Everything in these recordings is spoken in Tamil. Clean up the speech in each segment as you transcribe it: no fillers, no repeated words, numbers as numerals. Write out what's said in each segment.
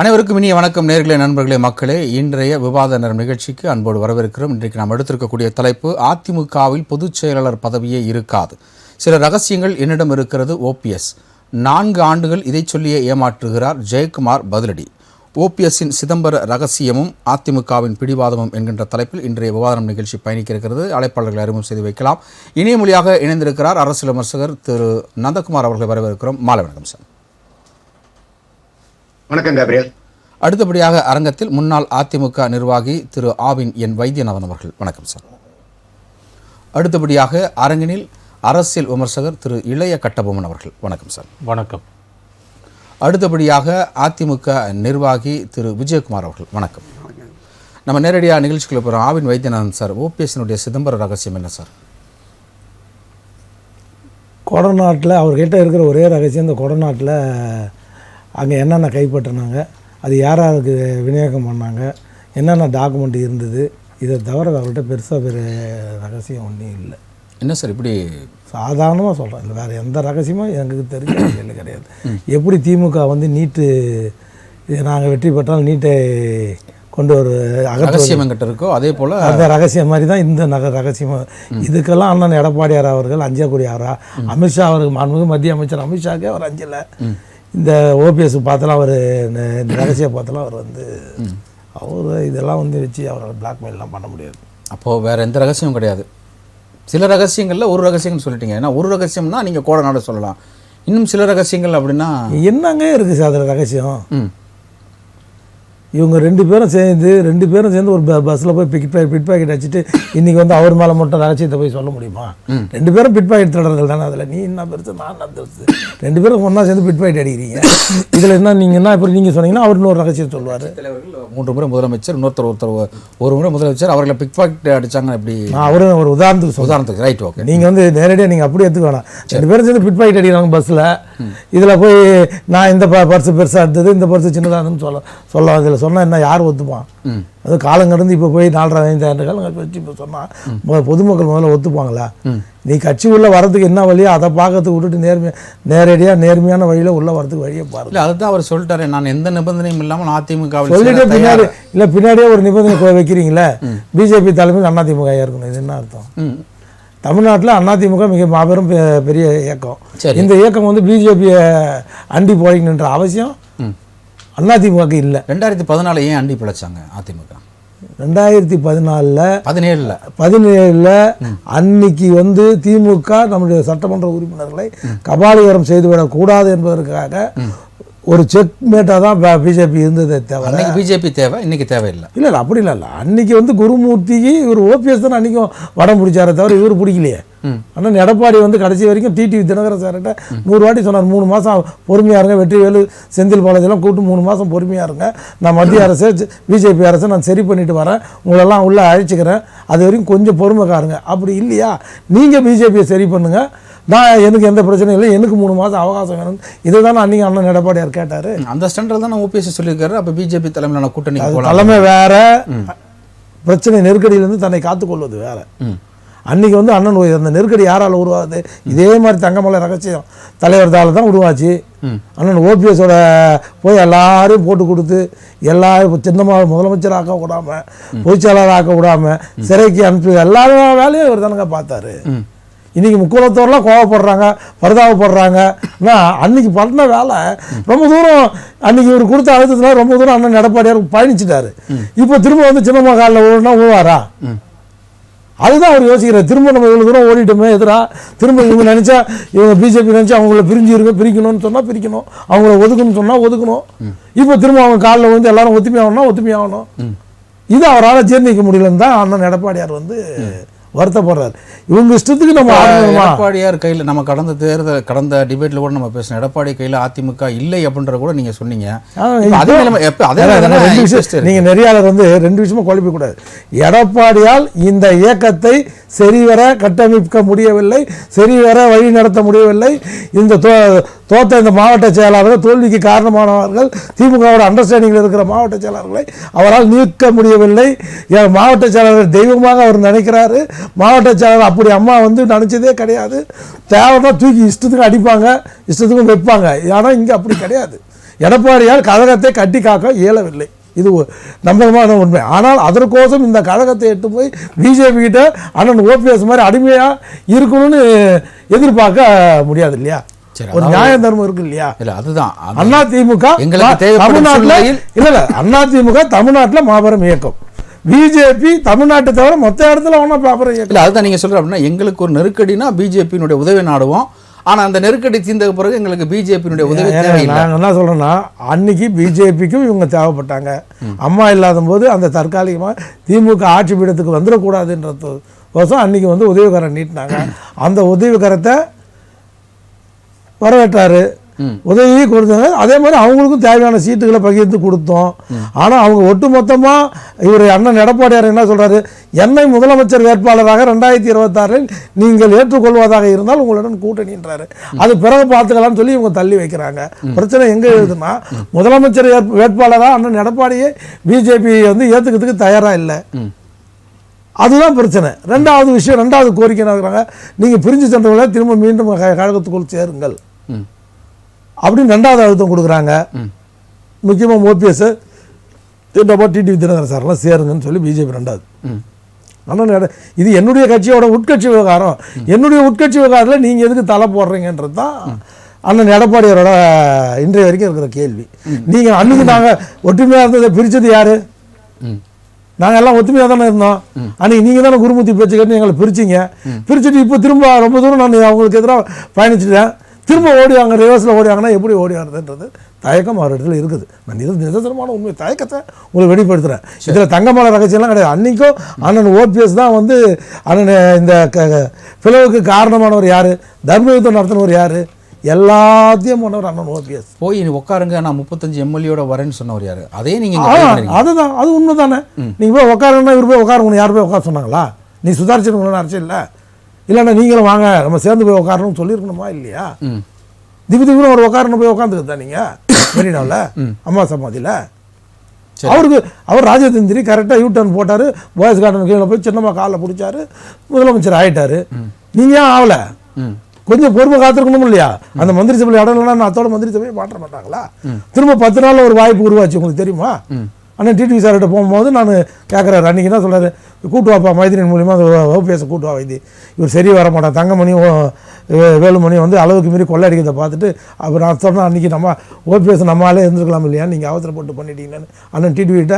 அனைவருக்கும் இனிய வணக்கம் நேர்களே, நண்பர்களே, மக்களே. இன்றைய விவாத நேரம் நிகழ்ச்சிக்கு அன்போடு வரவேற்கிறோம். இன்றைக்கு நாம் எடுத்திருக்கக்கூடிய தலைப்பு, அதிமுகவில் பொதுச் செயலாளர் பதவியே இருக்காது, சில ரகசியங்கள் என்னிடம் இருக்கிறது. ஓபிஎஸ் 4 ஆண்டுகள் இதை சொல்லியே ஏமாற்றுகிறார். ஜெயக்குமார் பதிலடி. ஓபிஎஸ்ஸின் சிதம்பர ரகசியமும் அதிமுகவின் பிடிவாதமும் என்கின்ற தலைப்பில் இன்றைய விவாதம் நிகழ்ச்சி பயணிக்க இருக்கிறது. அழைப்பாளர்களை அறிமுகம் செய்து வைக்கலாம். இணைய மொழியாக இணைந்திருக்கிறார் அரசியல் விமர்சகர் திரு நந்தகுமார் அவர்களை வரவேற்கிறோம். மாலை வணக்கம் சார். வணக்கம் கேப்ரியல். அடுத்தபடியாக அரங்கத்தில் முன்னாள் அதிமுக நிர்வாகி திரு ஆவின் என் வைத்தியநாதன் அவர்கள். வணக்கம் சார். அடுத்தபடியாக அரங்கினில் அரசியல் விமர்சகர் திரு இளைய கட்டபொம்மன் அவர்கள். வணக்கம் சார். வணக்கம். அடுத்தபடியாக அதிமுக நிர்வாகி திரு விஜயகுமார் அவர்கள். வணக்கம். நம்ம நேரடியாக நிகழ்ச்சிக்குள்ள போகிறோம். ஆவின் வைத்தியநாதன் சார், ஓபிஎஸ்னுடைய சிதம்பர ரகசியம் என்ன சார்? கொடநாட்டில் அவர்கிட்ட இருக்கிற ஒரே ரகசியம், இந்த கொடநாட்டில் அங்கே என்னென்ன கைப்பற்றினாங்க, அது யாராருக்கு விநியோகம் பண்ணாங்க, என்னென்ன டாக்குமெண்ட் இருந்தது, இதை தவிர அவர்கிட்ட பெருசாக ரகசியம் ஒன்றும் இல்லை. என்ன சார் இப்படி? சாதாரணமாக சொல்கிறேன், இல்லை வேறு எந்த ரகசியமும் எனக்கு தெரிஞ்ச இல்லை கிடையாது. எப்படி திமுக வந்து நீட்டு நாங்கள் வெற்றி பெற்றால் நீட்டை கொண்டு ஒரு ரகசியம் என்கிட்ட இருக்கோ அதே போல் அந்த ரகசியம் மாதிரி தான் இந்த ரகசியம். இதுக்கெல்லாம் அண்ணன் எடப்பாடியார் அவர்கள் அஞ்சக்கூடியாரா? அமித்ஷா அவருக்கு மாண்புமிகு மத்திய அமைச்சர் அமித்ஷாக்கே அவர் அஞ்சலை. இந்த ஓபிஎஸ் பார்த்தலாம் அவர் இந்த ரகசியம் பார்த்தலாம் அவர் வந்து அவர் இதெல்லாம் வந்து வச்சு அவரை பிளாக்மெயிலாம் பண்ண முடியாது. அப்போது வேறு எந்த ரகசியமும் கிடையாது. சில ரகசியங்களில் ஒரு ரகசியம்னு சொல்லிட்டீங்க. ஏன்னா ஒரு ரகசியம்னா நீங்கள் கோடநாடு சொல்லலாம், இன்னும் சில ரகசியங்கள் அப்படின்னா என்னங்க இருக்குது சார் அதில் ரகசியம்? இவங்க ரெண்டு பேரும் சேர்ந்து ஒரு பஸ்ஸில் போய் பிட் பாக்கெட் வச்சுட்டு இன்றைக்கி வந்து அவர் மேலே மட்டும் ரகசியத்தை போய் சொல்ல முடியுமா? 2 பேரும் பிட் பாக்கெட் திருடர்கள் தானே. அதில் நீ என்ன பெருசு, நான் என்ன பெருசு? 2 பேரும் ஒன்றா சேர்ந்து பிட் பாக்கெட் அடிக்கிறீங்க. இதில் என்ன நீங்கள் என்ன இப்போ நீங்கள் சொன்னீங்கன்னா அவர் இன்னொரு ரகசியம் சொல்லுவார். 3 முறை முதலமைச்சர், ஒருத்தர் ஒரு முறை முதலமைச்சர், அவர்களை பிக் பாக்கெட் அடித்தாங்க. அப்படி அவரும் ஒரு உதாரணத்துக்கு ரைட், ஓகே. நீங்கள் வந்து நேரடியாக நீங்கள் அப்படி எடுத்துக்க வேணாம். 2 பேரும் சேர்ந்து பிட் பாக்கெட் அடிக்கிறாங்க பஸ்ஸில். இதில் போய் நான் இந்த பர்ஸு பெருசாக இருந்தது, இந்த பர்ஸு சின்னதாகன்னு சொல்ல இதில் சொன்னால் என்ன யார் ஒத்துப்பான்? அது காலம் கடந்து இப்போ போய் 4-5 ஆண்டு காலம் வச்சு இப்போ சொன்னால் பொதுமக்கள் முதல்ல ஒத்துப்பாங்களா? நீ கட்சி உள்ளே வரதுக்கு என்ன வழியோ அதை பார்க்கறதுக்கு விட்டுட்டு நேர்மையான வழியில் உள்ளே வரதுக்கு வழியை பாருங்க. அதுதான் அவர் சொல்லிட்டாரு, நான் எந்த நிபந்தனையும் இல்லாமல் அதிமுக சொல்லிட்டு பின்னாடியே ஒரு நிபந்தனை வைக்கிறீங்களே, பிஜேபி தலைமையில் அதிமுக இருக்கணும். இது என்ன அர்த்தம்? தமிழ்நாட்டில் அதிமுக மிக மாபெரும் பெரிய இயக்கம். இந்த இயக்கம் வந்து பிஜேபியை அண்டி போய்க்கணுன்ற அவசியம் அதிமுக இல்லை. 2014 ஏன் அண்டி பிழைச்சாங்க அதிமுக? 2017 அன்னைக்கு வந்து திமுக நம்முடைய சட்டமன்ற உறுப்பினர்களை கபாலீகரம் செய்துவிடக்கூடாது என்பதற்காக ஒரு செக் மேட்டாக தான் பிஜேபி இருந்ததே தவிர பிஜேபி தேவை, இன்னைக்கு தேவையில்லை. இல்லை அப்படி இல்லை. அன்னைக்கு வந்து குருமூர்த்திக்கு இவர் ஓபிஎஸ் தான் அன்றைக்கும் வடம் பிடிச்சாரே தவிர இவர் பிடிக்கலையே. ஆனால் எடப்பாடி வந்து கடைசி வரைக்கும் டிடிவி தினகரன் சார்கிட்ட 100 வாட்டி சொன்னார், 3 மாதம் பொறுமையாக இருங்க, வெற்றிவேலு செந்தில் பாலாஜிலாம் கூப்பிட்டு 3 மாதம் பொறுமையாக இருங்க, நான் மத்திய அரசு பிஜேபி அரசை நான் சரி பண்ணிட்டு வரேன், உங்களெல்லாம் உள்ளே அழைச்சிக்கிறேன், அது வரைக்கும் கொஞ்சம் பொறுமைக்காருங்க. அப்படி இல்லையா, நீங்கள் பிஜேபியை சரி பண்ணுங்கள், நான் எனக்கு எந்த பிரச்சனையும் இல்லை, எனக்கு 3 மாதம் அவகாசம் வேணும். இதை தானே அன்றைக்கி அண்ணன் எடப்பாடியார் கேட்டார். அந்த ஸ்டாண்டில் தான் ஓபிஎஸ் சொல்லியிருக்காரு. அப்போ பிஜேபி தலைமையிலான கூட்டணி தலைமை வேற, பிரச்சனை நெருக்கடியிலேருந்து தன்னை காத்துக்கொள்வது வேற. அன்றைக்கி வந்து அண்ணன் அந்த நெருக்கடி யாரால் உருவாகுது? இதே மாதிரி தங்கமலை ரகசியம் தலைவர்தால தான் உருவாச்சு. அண்ணன் ஓபிஎஸோட போய் எல்லாரையும் போட்டு கொடுத்து எல்லாரும் சின்னமாக முதலமைச்சர் ஆக்க விடாமல், பொதுச்செயலாளர் ஆக்க விடாமல், சிறைக்கு அனுப்பி எல்லா வேலையும் இவர் தானுங்க பார்த்தாரு. இன்றைக்கி முக்குளத்தோர்லாம் கோவப்படுறாங்க, பரிதாபப்படுறாங்க. அன்றைக்கி பண்ண வேலை ரொம்ப தூரம், அன்றைக்கி இவர் கொடுத்த அழுத்தத்தில் ரொம்ப தூரம் அண்ணன் எடப்பாடியார் பயணிச்சிட்டாரு. இப்போ திரும்ப வந்து சின்னம்மா காலில் ஓடுனா ஓடுவாரா? அதுதான் அவர் யோசிக்கிறார். திரும்ப நம்ம இவ்வளோ தூரம் ஓடிட்டோமே எதிராக, திரும்ப இவங்க நினச்சா, இவங்க பிஜேபி நினச்சா அவங்கள பிரிக்கணும்னு சொன்னால் பிரிக்கணும், அவங்கள ஒதுக்கணும்னு சொன்னால் ஒதுக்கணும். இப்போ திரும்ப அவங்க காலில் வந்து எல்லாரும் ஒத்துமையாகணும். இது அவரால் ஜீர்ணிக்க முடியலன்னு தான் அண்ணன் எடப்பாடியார் வந்து வருத்தப்படுறாரு. இவங்க இஷ்டத்துக்கு நம்ம எடப்பாடியார் கையில் நம்ம கடந்த டிபேட்ல கூட நம்ம பேசணும், எடப்பாடி கையில் அதிமுக இல்லை அப்படின்ற கூட நீங்க சொன்னீங்க. நீங்க நெறியாளர் வந்து 2 விஷயமும் குழப்பிக்க கூடாது. எடப்பாடியால் இந்த இயக்கத்தை சரிவர கட்டமைக்க முடியவில்லை, சரிவர வழி நடத்த முடியவில்லை. இந்த தோத்த இந்த மாவட்ட செயலாளர்கள், தோல்விக்கு காரணமானவர்கள் திமுகவோட அண்டர்ஸ்டாண்டிங்கில் இருக்கிற மாவட்ட செயலாளர்களை அவரால் நீக்க முடியவில்லை. மாவட்ட செயலாளர் தெய்வமாக அவர் நினைக்கிறாரு. மாவட்ட செயலாளர் அப்படி அம்மா வந்து நினச்சதே கிடையாது. தேவைன்னா தூக்கி இஷ்டத்துக்கு அடிப்பாங்க, இஷ்டத்துக்கும் வைப்பாங்க. ஆனால் இங்கே அப்படி கிடையாது. எடப்பாடியால் கழகத்தை கட்டி காக்க இயலவில்லை. இது நம்பகமான உண்மை. ஆனால் அதற்கோசம் இந்த கழகத்தை எட்டு போய் பிஜேபி கிட்ட அண்ணன் ஓபிஎஸ் மாதிரி அடிமையாக இருக்கணும்னு எதிர்பார்க்க முடியாது இல்லையா? ஒரு நியாய தர்மம் இருக்கு இல்லையா? அதுதான் அதிமுக தமிழ்நாட்டில் இல்ல அதிமுக தமிழ்நாட்டில் மாபெரும் இயக்கம், பிஜேபி தமிழ்நாட்டை தவிர மொத்த இடத்துல ஒன்றா மாபெரும் இயக்கம். இல்லை அதுதான் நீங்கள் சொல்கிற அப்படின்னா எங்களுக்கு ஒரு நெருக்கடினா பிஜேபியினுடைய உதவி நாடுவோம். ஆனால் அந்த நெருக்கடி தீர்ந்த பிறகு எங்களுக்கு பிஜேபியினுடைய உதவி தேவையில்லை. நான் என்ன சொல்கிறேன்னா, அன்னைக்கு பிஜேபிக்கும் இவங்க தேவைப்பட்டாங்க. அம்மா இல்லாத போது அந்த தற்காலிகமாக திமுக ஆட்சி பீடத்துக்கு வந்துடக்கூடாதுன்றது கோசம் அன்றைக்கி வந்து உதவிகரம் நீட்டினாங்க. அந்த உதவிகரத்தை வரவேற்றாரு, உதவி கொடுத்தாங்க. அதே மாதிரி அவங்களுக்கும் தேவையான சீட்டுகளை பகிர்ந்து கொடுத்தோம். ஆனால் அவங்க ஒட்டுமொத்தமாக இவர் அண்ணன் எடப்பாடியார் என்ன சொல்கிறாரு, என்னை முதலமைச்சர் வேட்பாளராக 2026 நீங்கள் ஏற்றுக்கொள்வதாக இருந்தால் உங்களுடன் கூட்டணின்றாரு. அது பிறகு பார்த்துக்கலாம்னு சொல்லி இவங்க தள்ளி வைக்கிறாங்க. பிரச்சனை எங்கே எழுதுன்னா, முதலமைச்சர் வேட்பாளராக அண்ணன் எடப்பாடியை பிஜேபி வந்து ஏற்றுக்கிறதுக்கு தயாராக இல்லை. அதுதான் பிரச்சனை. ரெண்டாவது விஷயம், ரெண்டாவது கோரிக்கை என்ன இருக்கிறாங்க, நீங்கள் பிரிஞ்சு சென்றவங்கள திரும்ப மீண்டும் கழகத்துக்குள் சேருங்கள் அப்படின்னு ரெண்டாவது அழுத்தம் கொடுக்குறாங்க. முக்கியமாக ஓபிஎஸ் டிடிவி தினகரன் சார்லாம் சேருங்கன்னு சொல்லி பிஜேபி ரெண்டாவது. ஆனால் இது என்னுடைய கட்சியோட உட்கட்சி விவகாரம். என்னுடைய உட்கட்சி விவகாரத்தில் நீங்கள் எதுக்கு தலை போடுறீங்கன்றது தான் அண்ணன் எடப்பாடியாரோட இன்றைய வரைக்கும் இருக்கிற கேள்வி. நீங்கள் அன்னைக்கு நாங்கள் ஒற்றுமையாக இருந்ததை பிரித்தது யார்? நாங்கள் எல்லாம் ஒத்துமையாக தானே இருந்தோம். அன்றைக்கி நீங்கள் தானே குருமூர்த்தி பேச்சு கேட்டு எங்களை பிரிச்சிங்க. பிரிச்சுட்டு இப்போ திரும்ப ரொம்ப தூரம் நான் அவங்களுக்கு எதிராக பயணிச்சுட்டேன். திரும்ப ஓடிவாங்க, ரிவர்ஸில் ஓடிவாங்கன்னா எப்படி ஓடிவாருதுன்றது தயக்கம் அவரிடத்தில் இருக்குது. நான் நிதர்சனமான உண்மை தயக்கத்தை உங்களுக்கு வெளிப்படுத்துகிறேன். இதில் தங்கமலை ரகசியம்லாம் கிடையாது. அன்றைக்கும் அண்ணன் ஓபிஎஸ் தான் வந்து அண்ணன் இந்த பிளவுக்கு காரணமானவர் யார், தர்மயுத்தம் நடத்தினவர் யார், எல்லாத்தையும் பண்ணவர் அண்ணன் ஓபிஎஸ். போய் உட்காருங்க, நான் 35 எம்எல்ஏயோட வரேன்னு சொன்னவர் யார்? அதே நீங்கள் அதுதான், அது உண்மை தானே. நீங்கள் போய் உட்காருன்னா இவர் போய் உட்காருங்க, யார் போய் உட்கார சொன்னாங்களா? நீ சுதாரிச்சிருக்கணும்னு அரசியல் இல்லை. இல்லைண்ணா நீங்களும் வாங்க நம்ம சேர்ந்து போய் உட்காரணும்னு சொல்லியிருக்கணுமா இல்லையா? திடீர்னு ஒரு உட்காரணும் போய் உட்காந்துருந்தா நீங்கள் மெரினாவில் அம்மா சமாதியில். அவருக்கு அவர் ராஜதந்திரி கரெக்டாக யூ டர்ன் போட்டார், பாய்ஸ் கார்டன் கீழே போய் சின்னமாக காலில் பிடிச்சாரு, முதலமைச்சர் ஆகிட்டார். நீங்கள் ஏன் ஆகலை? கொஞ்சம் பொறுமை காத்திருக்கணும் இல்லையா? அந்த மந்திரி சபை இடம் இல்லைன்னா அதோட மந்திரி சபையை மாற்ற மாட்டாங்களா? திரும்ப 10 நாளில் ஒரு வாய்ப்பு உருவாச்சு, உங்களுக்கு தெரியுமா? ஆனால் டிடிவி சார்கிட்ட போகும்போது நான் கேட்குறாரு, அன்றைக்கி என்ன சொல்கிறாரு, கூட்டு வாப்பா மைத்திரியின் மூலிமா ஓபிஎஸ் கூட்டு வா வைத்தி, இவர் சரி வர மாட்டான், தங்கமணியும் வேலுமணியும் வந்து அளவுக்கு மீறி கொள்ளையடிக்கிறத பார்த்துட்டு அப்போ நான் சொன்னேன், அன்றைக்கி நம்ம ஓபிஎஸ் நம்மளாலே இருந்துருக்கலாம் இல்லையா, நீங்கள் அவசரப்பட்டு பண்ணிட்டீங்கன்னு அண்ணன் டிடிவிகிட்ட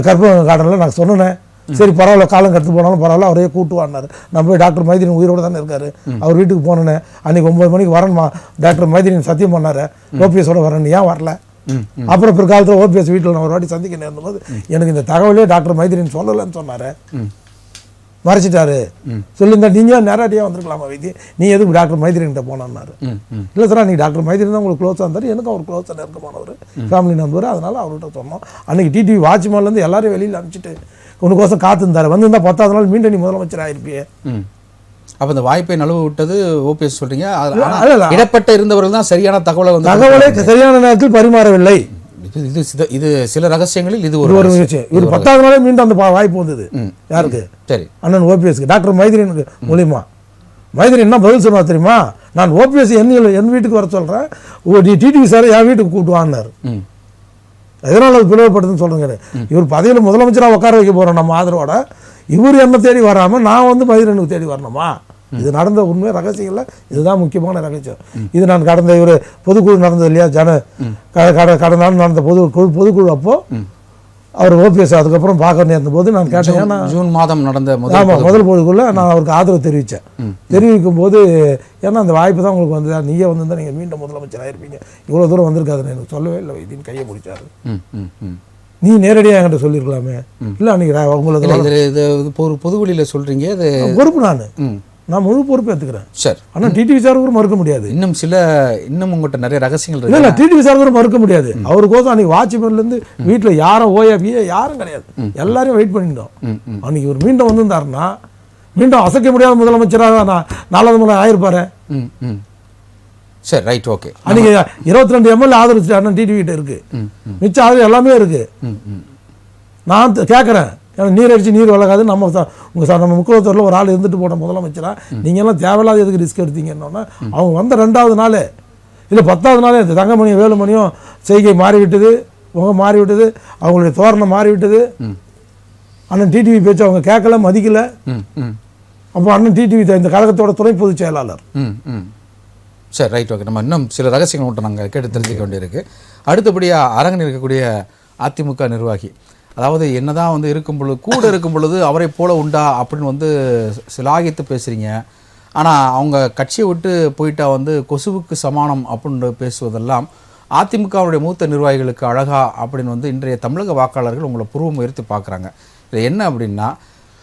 கற்பக கார்டனில் நான் சொன்னேன். சரி பரவாயில்ல, காலம் கற்று போனாலும் பரவாயில்ல, அவரே கூட்டு வாடினார். நான் போய் டாக்டர் மைத்திரின் உயிரோடு தானே இருக்கார். அவர் வீட்டுக்கு போனேன்னு அன்றைக்கி 9 மணிக்கு வரணுமா, டாக்டர் மைத்திரின் சத்தியம் பண்ணார் ஓபிஎஸோட வரேன்னு, ஏன் வரல? அப்புறம் பிற்காலத்தில் ஓபிஎஸ் வீட்டில் நான் ஒரு வாட்டி சந்திக்க நேர்ந்தபோது எனக்கு இந்த தகவலே டாக்டர் மைத்திரின்னு சொல்லலைன்னு சொன்னார், மறைச்சிட்டாரு. சொல்லியிருந்தா நீங்கள் நேரடியாக வந்திருக்கலாமா வைத்தி, நீ எதுக்கு டாக்டர் மைத்திரின்கிட்ட போனான்னாரு. இல்லை சார் நீ டாக்டர் மைத்திரி தான் உங்களுக்கு க்ளோஸாக இருந்தார், எனக்கு அவர் க்ளோஸாக நெருக்கமானவர், ஃபேமிலி நம்பர், அதனால் அவர்கிட்ட சொன்னோம். அன்றைக்கி டிடிவி வாட்ச்மேன்லேருந்து எல்லாரையும் வெளியில் அனுப்பிச்சிட்டு உனக்கோசம் காத்திருந்தார். வந்திருந்தால் 10வது நாள் மீண்டும் நீ முதலமைச்சர் ஆகிருப்பியே. அப்போ இந்த வாய்ப்பை நழுவ விட்டது ஓபிஎஸ் சொல்கிறீங்க. இடப்பட்ட இருந்தவர்கள் தான் சரியான தகவலை சரியான நேரத்தில் பரிமாறவில்லை. இது சில ரகசியங்களில் இது ஒரு விஷயம். இவர் 10வது நாளே மீண்டும் அந்த வாய்ப்பு வந்தது. யாருக்கு? சரி அண்ணன் ஓபிஎஸ்க்கு, டாக்டர் மைத்திரினுக்கு மூலியமா. மைத்திரி என்ன பதில் சொன்னா தெரியுமா, நான் ஓபிஎஸ் என் வீட்டுக்கு வர சொல்கிறேன், டிடிவி சார் என் வீட்டுக்கு கூட்டுவான்னாரு. எதனால் அது பிளவுபடுதுன்னு சொல்கிறேங்க. இவர் பதவியில் முதலமைச்சராக உட்கார வைக்க போகிறோம் நம்ம ஆதரவோட, இவர் என்ன தேடி வராமல் நான் வந்து மைத்திரனுக்கு தேடி வரணுமா? இது நடந்த உண்மை ரகசியங்கள இதுதான் முக்கியமான ரகசியம். இது நான் கடந்த இவர் பொதுக்குழு நடந்தது இல்லையா, கடந்த நாள் நடந்த பொதுக்குழு அப்போ அவர் ஓபிஎஸ் அதுக்கப்புறம் பார்க்க நேர்ந்த போது நான் கேட்டேன், ஜூன் மாதம் நடந்த முதல் பொதுக்குள்ள நான் அவருக்கு ஆதரவு தெரிவித்தேன். தெரிவிக்கும் போது ஏன்னா அந்த வாய்ப்பு தான் உங்களுக்கு வந்து, நீயே வந்திருந்தா நீங்கள் மீண்டும் முதலமைச்சர் ஆகிருப்பீங்க, இவ்வளோ தூரம் வந்திருக்காதுன்னு எனக்கு சொல்லவே இல்லை வைத்தின்னு கையை பிடிச்சாரு. நீ நேரடியாக என்கிட்ட சொல்லியிருக்கலாமே. இல்லை அன்றைக்கி உங்களுக்கு பொதுவெளியில் சொல்கிறீங்க, அது பொறுப்பு நான் முழு பொறுப்பு எடுத்துக்கிறேன். சரி. ஆனால் டிடிவி சார் கூட மறுக்க முடியாது. இன்னும் உங்கள்கிட்ட நிறைய ரகசியங்கள் இருக்கு. இல்லை டிடிவி சார் கூட மறுக்க முடியாது. அவருக்கோசம் அன்றைக்கி வாட்ச்மேன்லேருந்து வீட்டில் யாரும் ஓஏபிஏ யாரும் கிடையாது, எல்லாரையும் வெயிட் பண்ணிட்டோம். அன்றைக்கி இவர் மீண்டும் வந்திருந்தாருன்னா மீண்டும் அசைக்க முடியாத முதலமைச்சராக 4வது முறை ஆயிருப்பாரு. சரி ரைட் ஓகே. அன்றைக்கி 22 எம்எல்ஏ ஆதரிச்சு அண்ணன் டிடிவி கிட்ட இருக்கு, மிச்சம் ஆதரவு எல்லாமே இருக்கு. நான் கேட்குறேன், ஏன்னா நீர் அடித்து நீர் வளர்க்காது, நம்ம முக்கியத்துவத்தில் ஒரு ஆள் இருந்துட்டு போட்ட முதலமைச்சராக நீங்கள்லாம் தேவையில்லாத எதுக்கு ரிஸ்க் எடுத்தீங்கன்னா அவங்க வந்த 2வது நாள் இல்லை 10வது நாளே இந்த தங்கமணியும் வேலுமணியும் செய்கை மாறிவிட்டது, முகம் மாறிவிட்டது, அவங்களுடைய தோரணம் மாறிவிட்டது. அண்ணன் டிடிவி பேச்சு அவங்க கேட்கல, மதிக்கல. அப்போ அண்ணன் டிடிவி இந்த கழகத்தோட துணை பொதுச் செயலாளர். சரி, ரைட், ஓகே. நம்ம இன்னும் சில ரகசியங்கள் மட்டும் நாங்கள் கேட்டு தெரிஞ்சுக்க வேண்டியிருக்கு. அடுத்தபடியாக அரங்கன் இருக்கக்கூடிய அதிமுக நிர்வாகி, அதாவது என்னதான் வந்து கூட இருக்கும் பொழுது அவரை போல உண்டா அப்படின்னு வந்து சிலாகித்து பேசுகிறீங்க. ஆனால் அவங்க கட்சியை விட்டு போயிட்டா வந்து கொசுவுக்கு சமானம் அப்படின்னு பேசுவதெல்லாம் அதிமுகவுடைய மூத்த நிர்வாகிகளுக்கு அழகா அப்படின்னு வந்து இன்றைய தமிழக வாக்காளர்கள் உங்களை புருவம் உயர்த்தி பார்க்குறாங்க. இது என்ன அப்படின்னா,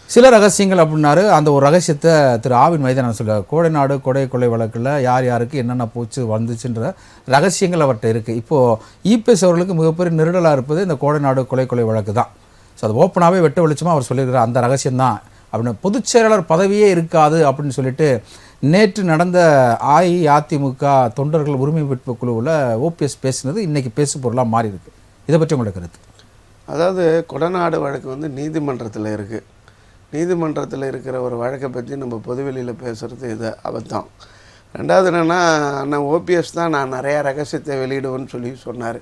சில ரகசியங்கள் அப்படின்னாரு. அந்த ஒரு ரகசியத்தை திரு ஆவின் மைதானம் சொல்லுவார். கோடைநாடு கொலை வழக்கில் யார் யாருக்கு என்னென்ன போச்சு வந்துச்சுன்ற ரகசியங்கள் அவர்கிட்ட இருக்குது. இப்போது இபிஎஸ் அவர்களுக்கு மிகப்பெரிய நெருடலாக இருப்பது இந்த கோடைநாடு கொலை வழக்கு தான். ஸோ அது ஓப்பனாகவே வெட்ட வெளிச்சமாக அவர் சொல்லியிருக்கிறார், அந்த ரகசியம்தான் அப்படின்னு. பொதுச் செயலாளர் பதவியே இருக்காது அப்படின்னு சொல்லிட்டு நேற்று நடந்த அஇஅதிமுக தொண்டர்கள் உரிமை மீட்பு குழுவில் ஓபிஎஸ் பேசினது இன்றைக்கி பேசு பொருளாக மாறி இருக்கு. இதை பற்றி உங்களோட கருத்து? அதாவது கொடநாடு வழக்கு வந்து நீதிமன்றத்தில் இருக்குது. நீதிமன்றத்தில் இருக்கிற ஒரு வழக்கை பற்றி நம்ம பொதுவெளியில் பேசுகிறது இது அபத்தம். ரெண்டாவது என்னென்னா, அண்ணன் ஓபிஎஸ் தான் நான் நிறையா ரகசியத்தை வெளியிடுவேன்னு சொல்லி சொன்னார்.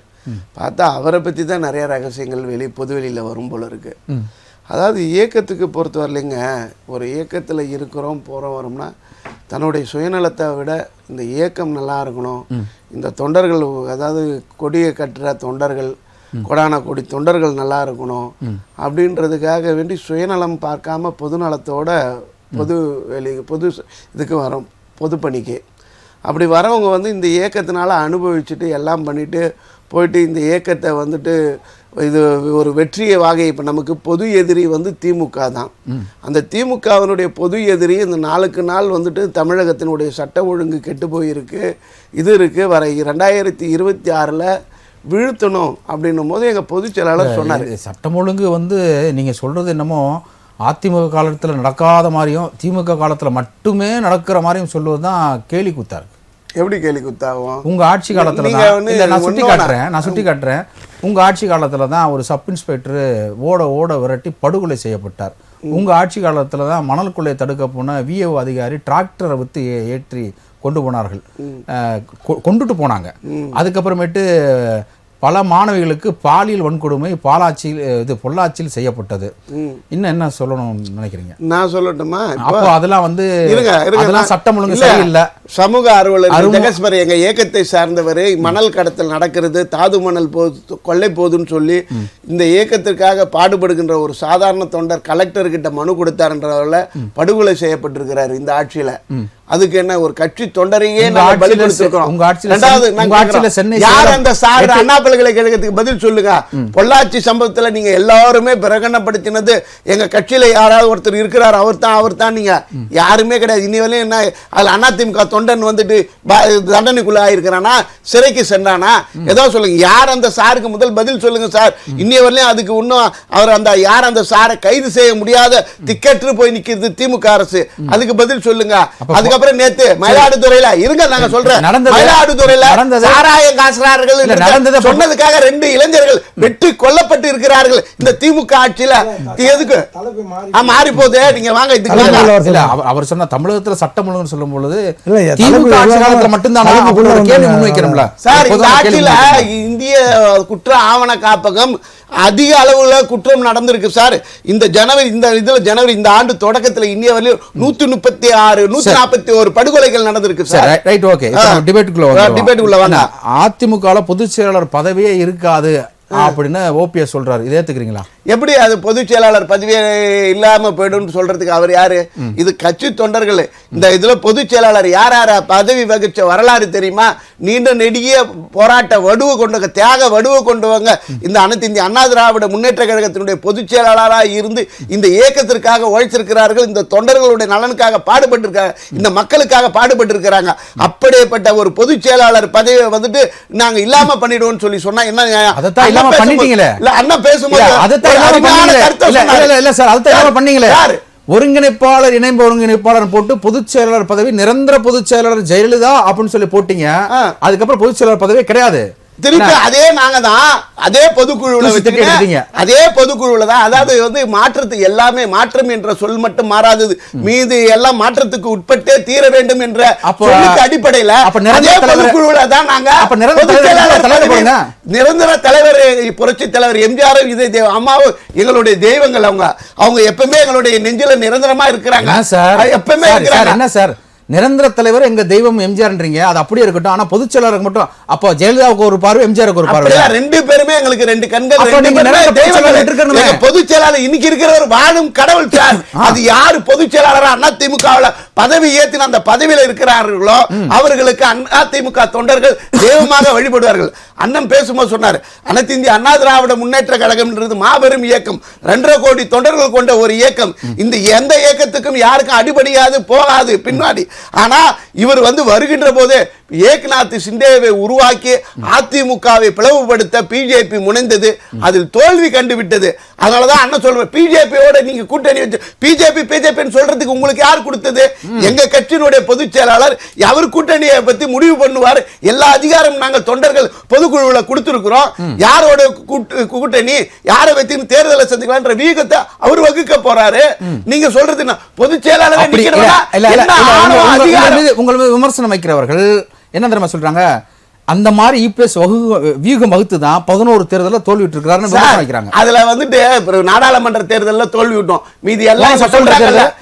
பார்த்தா அவரை பற்றி தான் நிறையா ரகசியங்கள் பொதுவெளியில் வரும் போல இருக்குது. அதாவது இயக்கத்துக்கு பொறுத்த வரலைங்க, ஒரு இயக்கத்தில் இருக்கிறோம் போகிறோம் வரோம்னா தன்னுடைய சுயநலத்தை விட இந்த இயக்கம் நல்லா இருக்கணும், இந்த தொண்டர்கள், அதாவது கொடியை கட்டுற தொண்டர்கள், கொடான கொடி தொண்டர்கள் நல்லா இருக்கணும் அப்படின்றதுக்காக வேண்டி சுயநலம் பார்க்காம பொதுநலத்தோட பொது இதுக்கு வரோம், பொது பணிக்கு. அப்படி வரவங்க வந்து இந்த இயக்கத்தினால அனுபவிச்சுட்டு எல்லாம் பண்ணிட்டு போயிட்டு இந்த இயக்கத்தை வந்துட்டு இது ஒரு வெற்றியை வாகை. இப்போ நமக்கு பொது எதிரி வந்து திமுக தான். அந்த திமுகவினுடைய பொது எதிரி இந்த நாளுக்கு நாள் வந்துட்டு தமிழகத்தினுடைய சட்ட ஒழுங்கு கெட்டு போயிருக்கு. இது இருக்குது, வர 2026 வீழ்த்தணும் அப்படின்னும் போது எங்கள் பொதுச் செயலாளர் சொன்னார். சட்டம் ஒழுங்கு வந்து நீங்கள் சொல்கிறது என்னமோ அதிமுக காலத்தில் நடக்காத மாதிரியும் திமுக காலத்தில் மட்டுமே நடக்கிற மாதிரியும் சொல்லுவது தான் கேலி கூத்தா இருக்கு. எப்படி கேலி குத்தாகும்? உங்கள் ஆட்சி காலத்தில் தான். இல்லை, நான் சுட்டி காட்டுறேன். உங்கள் ஆட்சி காலத்தில் தான் ஒரு சப் இன்ஸ்பெக்டர் ஓட விரட்டி படுகொலை செய்யப்பட்டார். உங்கள் ஆட்சி காலத்தில் தான் மணல் கொள்ளையை தடுக்க போன விஏஓ அதிகாரி டிராக்டரை விற்று ஏற்றி கொண்டு போனார்கள், கொண்டுட்டு போனாங்க. அதுக்கப்புறமேட்டு பல மாணவிகளுக்கு பாலியல் வன்கொடுமை பொள்ளாச்சியில் செய்யப்பட்டது. இன்னும் என்ன சொல்லணும்னு நினைக்கிறீங்க? நான் சொல்லட்டுமா? அப்போ அதெல்லாம் வந்து அதெல்லாம் சட்டம் ஒழுங்கு சரியில்லை. சமூக ஆர்வலர் ஜெகஸ்பர் எங்க இயக்கத்தை சார்ந்தவர் மணல் கடத்தல் நடக்கிறது, தாது மணல் கொள்ளை போதுன்னு சொல்லி இந்த இயக்கத்திற்காக பாடுபடுகின்ற ஒரு சாதாரண தொண்டர் கலெக்டர் கிட்ட மனு கொடுத்தாருன்றவர்கள படுகொலை செய்யப்பட்டிருக்கிறார் இந்த ஆட்சியில. அதுக்கு என்ன ஒரு கட்சி தொண்டரையே பலி கொடுத்திருக்கிறோம். யார் அந்த சார்? அண்ணா பல்கலைக்கழகத்துக்கு பதில் சொல்லுங்க. பொள்ளாச்சி சம்பவத்துல நீங்க எல்லாருமே பிரகடனப்படுத்தினது எங்க கட்சியில யாராவது ஒருத்தர் இருக்கிறார், அவர் தான். நீங்க யாருமே கிடையாது. இனி வரையும் என்ன அதுல அதிமுக தொண்டன் வந்துட்டு தண்டனைக்குள்ள ஆயிருக்கிறானா, சிறைக்கு சென்றானா, ஏதோ சொல்லுங்க. யார் அந்த சாருக்கு முதல் பதில் சொல்லுங்க சார். இன்னி வரலையும் அதுக்கு இன்னும் அவர் அந்த யார் அந்த சாரை கைது செய்ய முடியாத திக்கெட்டு போய் நிக்கிறது திமுக அரசு. அதுக்கு பதில் சொல்லுங்க. அதுக்கப்புறம் நேத்து மயிலாடுதுறையில இருங்க, நாங்க சொல்றேன், மயிலாடுதுறையில சாராய காசுறார்கள் சொன்னதுக்காக 2 இளைஞர்கள் வெற்றி கொல்லப்பட்டு இருக்கிறார்கள் இந்த திமுக ஆட்சியில. எதுக்கு மாறி போகுது? நீங்க வாங்க இதுக்கு. அவர் சொன்ன தமிழகத்துல சட்டம் ஒழுங்கு சொல்லும் பொழுது திமுக ஆட்சி காலத்துல மட்டும்தான் கேள்வி முன்வைக்கிறோம்ல சார். இந்த ஆட்சியில இந்திய குற்ற ஆவண காப்பகம் அதிக அளவுல குற்றம் நடந்திருக்கு சார். இந்த ஜனவரி இந்த ஆண்டு தொடக்கத்தில் இன்னைய வரையும் 136 141 படுகொலைகள் நடந்திருக்கு சார். Right, okay. டிபேட்டுக்குள்ள வாங்க. அதிமுக பொதுச் செயலாளர் பதவியே இருக்காது அப்படின்னு ஓபிஎஸ் சொல்றாரு. இதை ஏத்துக்கிறீங்களா? எப்படி அது பொதுச் செயலாளர் பதவியே இல்லாம போயிடும் சொல்றதுக்கு அவர் யாரு? இது கட்சி தொண்டர்கள். இந்த இதுல பொதுச் செயலாளர் யார் பதவி வகிச்ச வரலாறு தெரியுமா? நீண்ட நெடிய போராட்ட வடுவை கொண்டு தியாக வடுவை கொண்டு வாங்க இந்த அனைத்து இந்திய அண்ணா திராவிட முன்னேற்ற கழகத்தினுடைய பொதுச் செயலாளராக இருந்து இந்த இயக்கத்திற்காக உழைச்சிருக்கிறார்கள். இந்த தொண்டர்களுடைய நலனுக்காக பாடுபட்டிருக்காங்க, இந்த மக்களுக்காக பாடுபட்டிருக்கிறாங்க. அப்படிப்பட்ட ஒரு பொதுச் செயலாளர் பதவியை வந்துட்டு நாங்க இல்லாம பண்ணிடுவோம்னு சொல்லி சொன்னா என்ன நியாயம்? ஒருங்கிணைப்பாளர் இணைப்பு ஒருங்கிணைப்பாளர் போட்டு பொதுச் செயலாளர் பதவி நிரந்தர பொதுச் செயலாளர் ஜெயலலிதா அப்படின்னு சொல்லி போட்டீங்க. அதுக்கப்புறம் பொதுச் செயலாளர் பதவி கிடையாது. திருப்பி அதே நாங்க தான் அதே பொதுக்குழுவில் எடுத்தீங்க. அதே பொதுக்குழுவில் தான். அதாவது வந்து மாற்றத்துக்கு எல்லாமே மாற்றம் என்ற சொல் மட்டும் மாறாதது, மீது எல்லாம் மாற்றத்துக்கு உட்பட்டே தீர வேண்டும் என்ற சொல்லுக்கு அடிப்படையில் அதே பொதுக்குழுவில் தான் நாங்க நிரந்தர தலைவர் புரட்சி தலைவர் எம்ஜிஆரும் இதே அம்மாவும் எங்களுடைய தெய்வங்கள். அவங்க எப்பவுமே எங்களுடைய நெஞ்சில நிரந்தரமா இருக்கிறாங்க. எப்பவுமே என்ன சார் நிரந்தர தலைவர் எங்க தெய்வம் எம்ஜிஆர்ன்றீங்க, அது அப்படியே இருக்கட்டும். ஆனா பொதுச் செயலாளருக்கு மட்டும் அப்போ ஜெயலலிதாவுக்கு ஒரு பார்வை, எம்ஜிஆருக்கு ஒரு பார்வை, ரெண்டு பேருமே எங்களுக்கு ரெண்டு கண்கள். பொதுச் செயலாளர் இன்னைக்கு இருக்கிறவர் வாழும் கடவுள் சார். அது யாரு பொதுச் செயலாளர் அதிமுகவில் பதவி ஏற்றின அந்த பதவியில் இருக்கிறார்களோ அவர்களுக்கு அதிமுக தொண்டர்கள் தெய்வமாக வழிபடுவார்கள். அண்ணன் பேசும்போது சொன்னார், அனைத்து இந்திய அண்ணா திராவிட முன்னேற்ற கழகம் மாபெரும் இயக்கம், 2.5 கோடி தொண்டர்கள் கொண்ட ஒரு இயக்கம். இந்த எந்த இயக்கத்துக்கும் யாருக்கும் அடிபடியாது போகாது பின்னாடி. ஆனா இவர் வந்து வருகின்ற போது ஏக்நாத் சிண்டேவை உருவாக்கி அதிமுகவை பிளவுபடுத்த பிஜேபி முனைந்தது, அதில் தோல்வி கண்டுவிட்டது. அதனாலதான் அண்ணன் சொல்றேன், பிஜேபியோட நீங்க கூட்டணி வச்சு பிஜேபி சொல்றதுக்கு உங்களுக்கு யார் கொடுத்தது? எங்க கட்சியினுடைய பொதுச் செயலாளர் அவர் கூட்டணியை பத்தி முடிவு பண்ணுவார். எல்லா அதிகாரம் நாங்கள் தொண்டர்கள் பொதுக்குழுவில் கொடுத்திருக்கிறோம். யாரோட கூட்டணி யாரை வச்சு தேர்தலை சந்திக்கலான்ற வீகத்தை அவர் வகுக்க போறாரு. நீங்க சொல்றது பொதுச் செயலாளர் உங்கள் மீது விமர்சனம் வைக்கிறவர்கள் என்ன தெரியுமா சொல்றாங்க, அந்த மாதிரி இபிஎஸ் வியூகம் வகுத்து தான் 11 தேர்தலில் தோல்விட்டு இருக்கிறாருன்னு விமர்சனம் வைக்கிறாங்க. அதுல வந்துட்டு நாடாளுமன்ற தேர்தலில் தோல்வி விட்டோம், மீதி எல்லாம்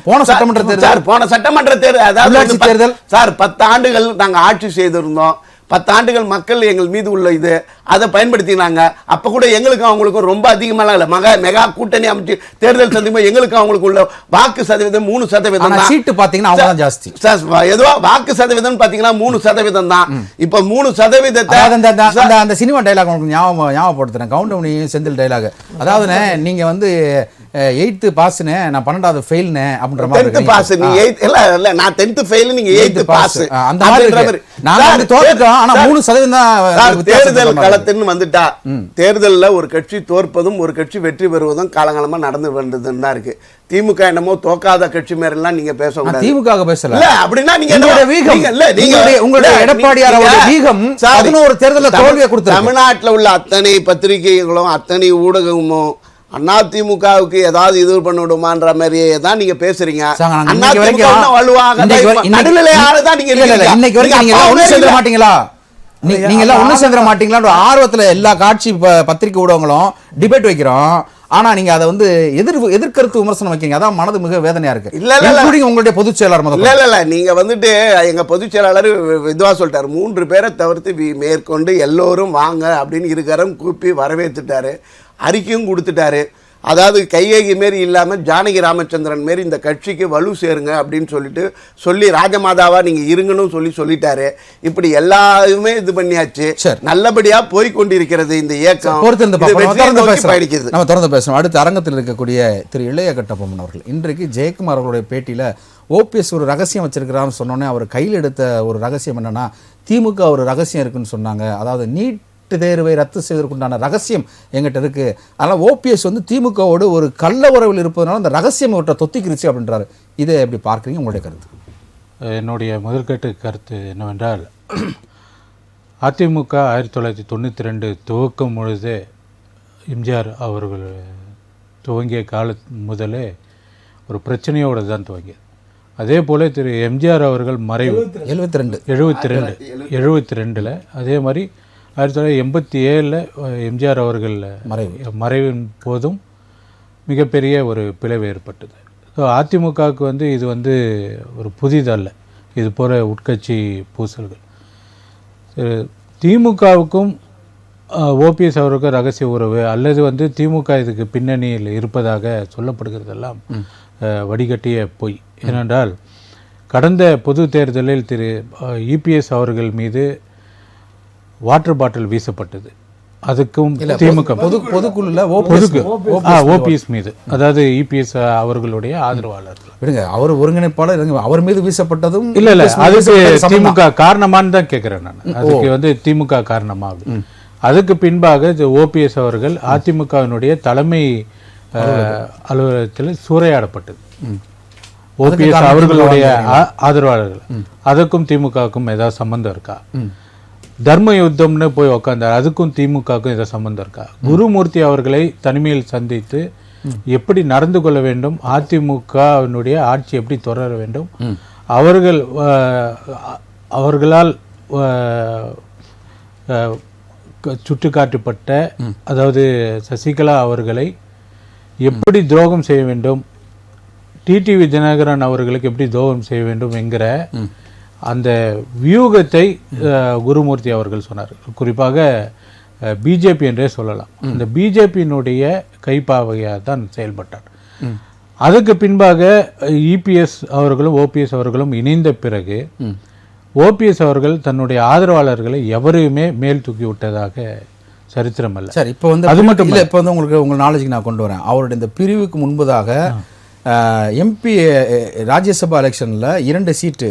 போன சட்டமன்ற தேர்தல் அதாவது தேர்தல் சார் 10 ஆண்டுகள் நாங்க ஆட்சி செய்திருந்தோம். 10 ஆண்டுகள் மக்கள் எங்கள் மீது உள்ள இது அதை பயன்படுத்தினாங்க. அப்ப கூட எங்களுக்கும் அவங்களுக்கும் ரொம்ப அதிகமாக இல்லை. மெகா கூட்டணி அமைச்சு தேர்தல் சந்திக்கும் எங்களுக்கும் அவங்களுக்கு உள்ள வாக்கு சதவீதம் 3% சீட்டு பாத்தீங்கன்னா அவங்க தான் ஜாஸ்தி. ஏதோ வாக்கு சதவீதம் பாத்தீங்கன்னா 3% தான். இப்ப 3% அந்த சினிமா டைலாக் உங்களுக்கு ஞாபகப்படுத்துறேன், கவுண்டமணி செந்தில் டைலாக். அதாவது நீங்க வந்து 8th பாஸ்னு நான் 12வது ஃபெயில்னு அப்படின்ற மாதிரி 10th பாஸ் நீ 8th இல்ல நான் 10th ஃபெயில் நீங்க 8th பாஸ் அந்த மாதிரி நாங்க வந்து தோத்துட்டோம். ஆனா 3% தான் தேர்தல் களத்துன்னு வந்துட்டா. தேர்தல்ல ஒரு கட்சி தோற்பதும் ஒரு கட்சி வெற்றி பெறுவதும் காலங்காலமா நடந்து வந்ததுன்னு தான் இருக்கு. திமுக என்னமோ தோக்காத கட்சி மாதிரி எல்லாம் நீங்க பேச கூடாது. திமுக பேசல இல்ல அப்படின்னா நீங்க உங்களுடைய எடப்பாடியார் வீகம் 11 தேர்தலில் தோல்வியை கொடுத்து தமிழ்நாட்டில் உள்ள அத்தனை பத்திரிகைகளும் அத்தனை ஊடகமும் அதிமுகவுக்கு ஏதாவது இது பண்ணிவிடுமான்ற மாதிரியே தான் நீங்க பேசுறீங்க. நீங்க எல்லாம் ஒண்ணு சேர்ந்துட மாட்டீங்களா ஆர்வத்துல எல்லா காட்சி பத்திரிகை ஊடகங்களும் டிபேட் வைக்கிறோம். ஆனா நீங்க அதை வந்து எதிர்கருத்து விமர்சனம் வைக்கீங்க, அதான் மனது மிக வேதனையா இருக்கு. இல்ல உங்களுடைய பொதுச் செயலாளர் இல்ல நீங்க வந்துட்டு எங்க பொதுச் செயலாளர் இதுவா சொல்லிட்டாரு, 3 பேரை தவிர்த்து மேற்கொண்டு எல்லோரும் வாங்க அப்படின்னு இருக்காரும் கூப்பி வரவேற்றுட்டாரு, அறிக்கையும் கொடுத்துட்டாரு. அதாவது கையேகி மாரி இல்லாமல் ஜானகி ராமச்சந்திரன் மாரி இந்த கட்சிக்கு வலு சேருங்க அப்படின்னு சொல்லி ராஜமாதாவா நீங்க இருங்கன்னு சொல்லிட்டாரு. இப்படி எல்லாருமே இது பண்ணியாச்சு, நல்லபடியா போய் கொண்டிருக்கிறது இந்த இயக்கம். நம்ம தொடர்ந்து பேசணும். அடுத்த அரங்கத்தில் இருக்கக்கூடிய திரு இளைய கட்டபொம்மன் அவர்கள் இன்றைக்கு ஜெயக்குமார் அவர்களுடைய பேட்டியில ஓபிஎஸ் ஒரு ரகசியம் வச்சிருக்கிறான்னு சொன்னோன்னே அவர் கையில் எடுத்த ஒரு ரகசியம் என்னன்னா, திமுக ஒரு ரகசியம் இருக்குன்னு சொன்னாங்க. அதாவது நீட் தேர்வை ரத்து செய்வதற்குண்டான ரகசியம் எங்கிட்ட இருக்கு. அதனால ஓபிஎஸ் வந்து திமுகவோடு ஒரு கள்ள உறவில் இருப்பதனால அந்த ரகசியம் விட்ட தொத்திக்கிருச்சு அப்படின்றாரு. இதை எப்படி பார்க்குறீங்க, உங்களுடைய கருத்து? என்னுடைய முதற்கட்டு கருத்து என்னவென்றால், அதிமுக 1992 துவக்கும் பொழுது எம்ஜிஆர் அவர்கள் துவங்கிய கால முதலே ஒரு பிரச்சனையோடு தான் துவங்கியது. அதே போல் திரு எம்ஜிஆர் அவர்கள் மறைவு 72 அதே மாதிரி 1987 எம்ஜிஆர் அவர்கள் மறைவின் போதும் மிகப்பெரிய ஒரு பிளவு ஏற்பட்டது. ஸோ அதிமுகவுக்கு வந்து இது வந்து ஒரு புதிதல்ல, இது போல உட்கட்சி பூசல்கள். திமுகவுக்கும் ஓபிஎஸ் அவருக்கும் ரகசிய உறவு அல்லது வந்து திமுக இதுக்கு பின்னணியில் இருப்பதாக சொல்லப்படுகிறதெல்லாம் வடிகட்டிய பொய். ஏனென்றால் கடந்த பொது தேர்தலில் திரு இபிஎஸ் அவர்கள் மீது வாட்டர் பாட்டில் வீசப்பட்டது. அதுக்கும் திமுக பொதுக்குழுல ஓபிஎஸ் மீது, அதாவது இபிஎஸ் அவர்களுடைய ஆதரவாளர்கள் அவர் ஒருங்கிணைப்பாளர் அவர் மீது வீசப்பட்டதும் இல்ல அதுக்கு திமுக காரணமானு தான் கேட்கிறேன் நான். அதுக்கு வந்து திமுக காரணமா? அதுக்கு பின்பாக ஓபிஎஸ் அவர்கள் அதிமுகவினுடைய தலைமை அலுவலகத்தில் சூறையாடப்பட்டது. ஓபிஎஸ் அவர்களுடைய ஆதரவாளர்கள். அதுக்கும் திமுகவுக்கும் ஏதாவது சம்பந்தம் இருக்கா? தர்ம யுத்தம்னு போய் உக்காந்தார். அதுக்கும் திமுகவுக்கும் இதை சம்பந்தம் இருக்கா? குருமூர்த்தி அவர்களை தனிமையில் சந்தித்து எப்படி நடந்து கொள்ள வேண்டும், அதிமுகவினுடைய ஆட்சி எப்படி தொடர வேண்டும், அவர்களால் சுட்டிக்காட்டப்பட்ட அதாவது சசிகலா அவர்களை எப்படி துரோகம் செய்ய வேண்டும், டிடிவி தினகரன் அவர்களுக்கு எப்படி துரோகம் செய்ய வேண்டும் என்கிற அந்த வியூகத்தை குருமூர்த்தி அவர்கள் சொன்னார். குறிப்பாக பிஜேபி என்றே சொல்லலாம். அந்த பிஜேபியினுடைய கைப்பாவையாக தான் செயல்பட்டார். அதுக்கு பின்பாக இபிஎஸ் அவர்களும் ஓபிஎஸ் அவர்களும் இணைந்த பிறகு ஓபிஎஸ் அவர்கள் தன்னுடைய ஆதரவாளர்களை எவரையுமே மேல் தூக்கி விட்டதாக சரித்திரம் அல்ல. சார், இப்போ வந்து அது மட்டும் இல்லை, இப்போ வந்து உங்களுக்கு உங்கள் நாலேஜுக்கு நான் கொண்டு வரேன். அவருடைய இந்த பிரிவுக்கு முன்பதாக எம்பி ராஜ்யசபா எலெக்ஷனில் 2 சீட்டு,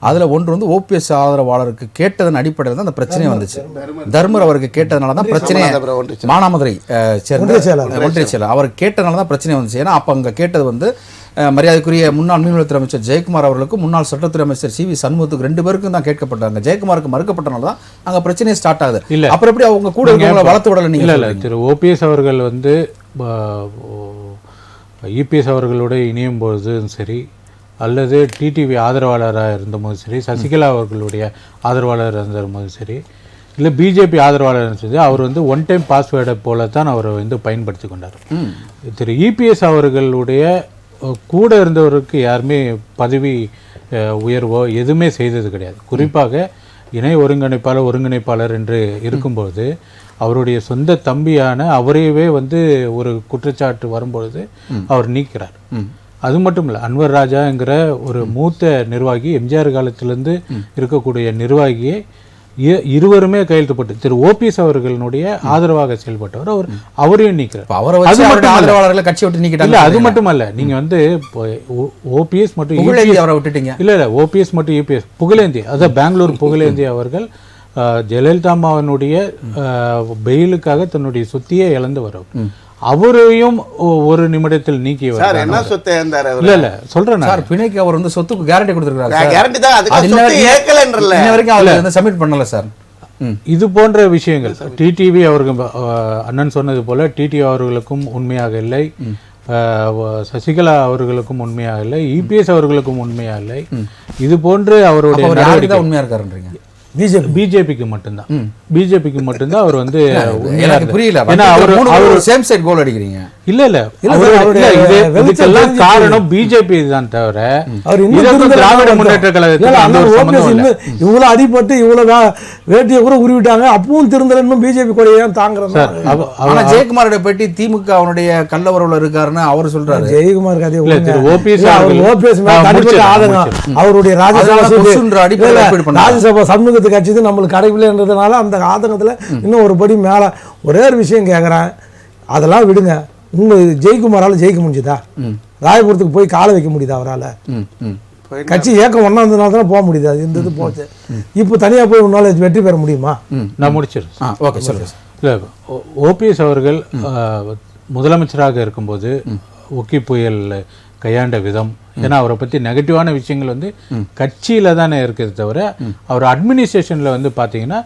அதில் ஒன்று வந்து ஓபிஎஸ் ஆதரவாளருக்கு கேட்டதன் அடிப்படையில் தான் அந்த பிரச்சனையே வந்துச்சு. தர்மர் அவருக்கு கேட்டதுனால தான் பிரச்சனையே, மானாமதுரை சேர்ந்த ஒன்றிய செயலர் அவர் கேட்டதுனால தான் பிரச்சனை வந்துச்சு. ஏன்னா அப்போ அங்கே கேட்டது வந்து மரியாதைக்குரிய முன்னாள் மீன்வளத்துறை அமைச்சர் ஜெயக்குமார் அவர்களுக்கும் முன்னாள் சட்டத்துறை அமைச்சர் சிவி சண்முகத்துக்கு 2 பேருக்கும் தான் கேட்கப்பட்டாங்க. ஜெயக்குமாருக்கு மறுக்கப்பட்டனால தான் அங்கே பிரச்சனையே ஸ்டார்ட் ஆகுது. இல்லை அப்புறம் எப்படி அவங்க கூட வளர்த்து விடலை நீங்கள்? இல்லை, திரு ஓபிஎஸ் அவர்கள் வந்து இபிஎஸ் அவர்களோடு இணையும் பொழுதும் சரி, அல்லது டிடிவி ஆதரவாளராக இருந்தபோதும் சரி, சசிகலா அவர்களுடைய ஆதரவாளராக இருந்தபோதும் சரி, இல்லை பிஜேபி ஆதரவாளர் இருந்தது, அவர் வந்து ஒன் டைம் பாஸ்வேர்டை போல தான் அவர் வந்து பயன்படுத்தி கொண்டார். திரு இபிஎஸ் அவர்களுடைய கூட இருந்தவருக்கு யாருமே பதவி உயர்வோ எதுவுமே செய்தது கிடையாது. குறிப்பாக இணை ஒருங்கிணைப்பாளர் என்று இருக்கும்பொழுது அவருடைய சொந்த தம்பியான அவரையவே வந்து ஒரு குற்றச்சாட்டு வரும்பொழுது அவர் நீக்கிறார். அது மட்டும் இல்லை, அன்வர் ராஜாங்கிற ஒரு மூத்த நிர்வாகி, எம்ஜிஆர் காலத்திலிருந்து இருக்கக்கூடிய நிர்வாகியை இருவருமே கையெழுத்து போட்டு திரு ஓபிஎஸ் அவர்களுடைய ஆதரவாக செயல்பட்டவர் அவரையும் நீக்கிறார். கட்சி விட்டு நீக்கிட்டாங்க. அது மட்டுமல்ல, நீங்க வந்து ஓபிஎஸ் மட்டும் அவரை விட்டுட்டீங்க. இல்ல ஓபிஎஸ் மட்டும் யூபிஎஸ் புகழேந்தி, அதாவது பெங்களூர் புகழேந்தி அவர்கள் ஜெயலலிதா அம்மாவனுடைய பெயிலுக்காக தன்னுடைய சொத்தையே இழந்து வரவர். அவரையும் ஒரு நிமிடத்தில் நீக்கியவர். என்ன சொத்தை இழந்தார்? இல்ல சொல்றேன் சார், பிணைக்கு அவர் வந்து சொத்துக்கு கேரண்டி கொடுத்திருக்காரு. கேரண்டி தான், அதுக்கு சொத்து ஏக்கலன்றல இன்ன வரைக்கும் அவர் சப்மிட் பண்ணல சார். இது போன்ற விஷயங்கள் டிடிவி அவர்கள் அண்ணன் சொன்னது போல டிடிவி அவர்களுக்கும் உண்மையாக இல்லை, சசிகலா அவர்களுக்கும் உண்மையாக இல்லை, இபிஎஸ் அவர்களுக்கும் உண்மையாக இல்லை. இது போன்று அவருடைய நடவடிக்கை உண்மையா இருக்காருன்றீங்க? பிஜேபிக்கு மட்டும்தான், பிஜேபிக்கு மட்டும்தான் அவர் வந்து புரியல. ஏன்னா அவர் சேம் சைடு கோல் அடிக்கிறீங்க. இல்ல இதுக்கெல்லாம் காரணம் பிஜேபி தான் தவிர திராவிட முன்னேற்ற கழகத்துக்கு இவ்வளவு அடிபட்டு இவ்வளவு வேட்டியை கூட உருவிட்டாங்க, அப்பவும் திருந்தல, இன்னும் பிஜேபி கொடையை தாங்குறாங்க. ஆனா ஜெயக்குமாரோட பேட்டி திமுக அவனுடைய கள்ளவரவுல இருக்காருன்னு அவர் சொல்றாரு. ஜெயக்குமார் கதையை அவருடைய ராஜ்யசபா சண்முகத்துக்கு கட்சி நம்மளுக்கு கிடைக்கலன்றதுனால அந்த ஆதங்கத்துல இன்னும் ஒரு படி மேல ஒரே ஒரு விஷயம் கேட்கறேன், அதெல்லாம் விடுங்க. உங்க ஜெயக்குமாரால ஜெயிக்க முடிஞ்சுதா? ராயபுரத்துக்கு போய் காலை வைக்க முடியுதா அவரால்? கட்சி ஏக்கம் ஒன்னாந்தனால தான் போக முடியுது. அது இந்த இது போச்சு. இப்போ தனியாக போய் உன்னால வெற்றி பெற முடியுமா? நான் முடிச்சிருக்கேன். ஓகே சொல்லுங்க. இல்லை, ஓபிஎஸ் அவர்கள் முதலமைச்சராக இருக்கும்போது ஒக்கி புயல் கையாண்ட விதம், ஏன்னா அவரை பற்றி நெகட்டிவான விஷயங்கள் வந்து கட்சியில் தானே இருக்குது தவிர அவர் அட்மினிஸ்ட்ரேஷனில் வந்து பார்த்தீங்கன்னா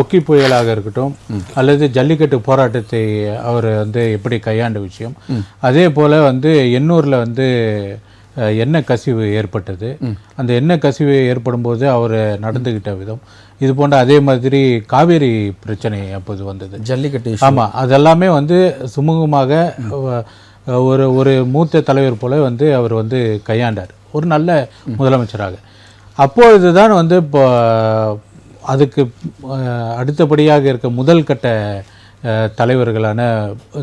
ஒக்கி புயலாக இருக்கட்டும் அல்லது ஜல்லிக்கட்டு போராட்டத்தை அவர் வந்து எப்படி கையாண்ட விஷயம், அதே போல் வந்து எண்ணூரில் வந்து எண்ணெய் கசிவு ஏற்பட்டது, அந்த எண்ணெய் கசிவு ஏற்படும் போது அவர் நடந்துக்கிட்ட விதம், இது போன்ற அதே மாதிரி காவேரி பிரச்சனை அப்போது வந்தது, ஜல்லிக்கட்டு. ஆமாம், அதெல்லாமே வந்து சுமூகமாக ஒரு மூத்த தலைவர் போல வந்து அவர் வந்து கையாண்டார் ஒரு நல்ல முதலமைச்சராக. அப்பொழுது தான் வந்து இப்போ அதுக்கு அடுத்தபடியாக இருக்க முதல் கட்ட தலைவர்களான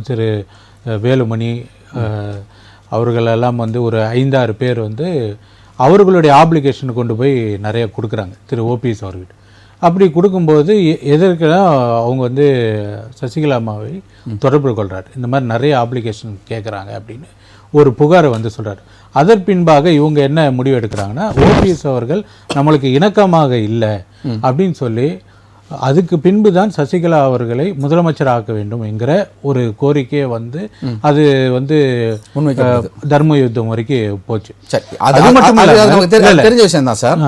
திரு வேலுமணி அவர்களெல்லாம் வந்து ஒரு 5-6 பேர் வந்து அவர்களுடைய ஆப்ளிகேஷன் கொண்டு போய் நிறைய கொடுக்குறாங்க திரு ஓபிஎஸ் அவர்கிட்ட. அப்படி கொடுக்கும்போது எதற்கெல்லாம் அவங்க வந்து சசிகலா அம்மாவை தொடர்பு கொள்கிறார், இந்த மாதிரி நிறைய அப்ளிகேஷன் கேட்குறாங்க அப்படின்னு ஒரு புகாரை வந்து சொல்கிறார். அதன் பின்பாக இவங்க என்ன முடிவு எடுக்கிறாங்கன்னா, ஓபிஎஸ் அவர்கள் நம்மளுக்கு இணக்கமாக இல்லை அப்படின்னு சொல்லி அதுக்கு பின்பு தான் சசிகலா அவர்களை முதலமைச்சர் ஆக்க வேண்டும் என்கிற ஒரு கோரிக்கையை வந்து அது வந்து தர்ம யுத்தம் வரைக்கும் போச்சு. அது மட்டும் தெரிஞ்ச விஷயம் தான் சார்.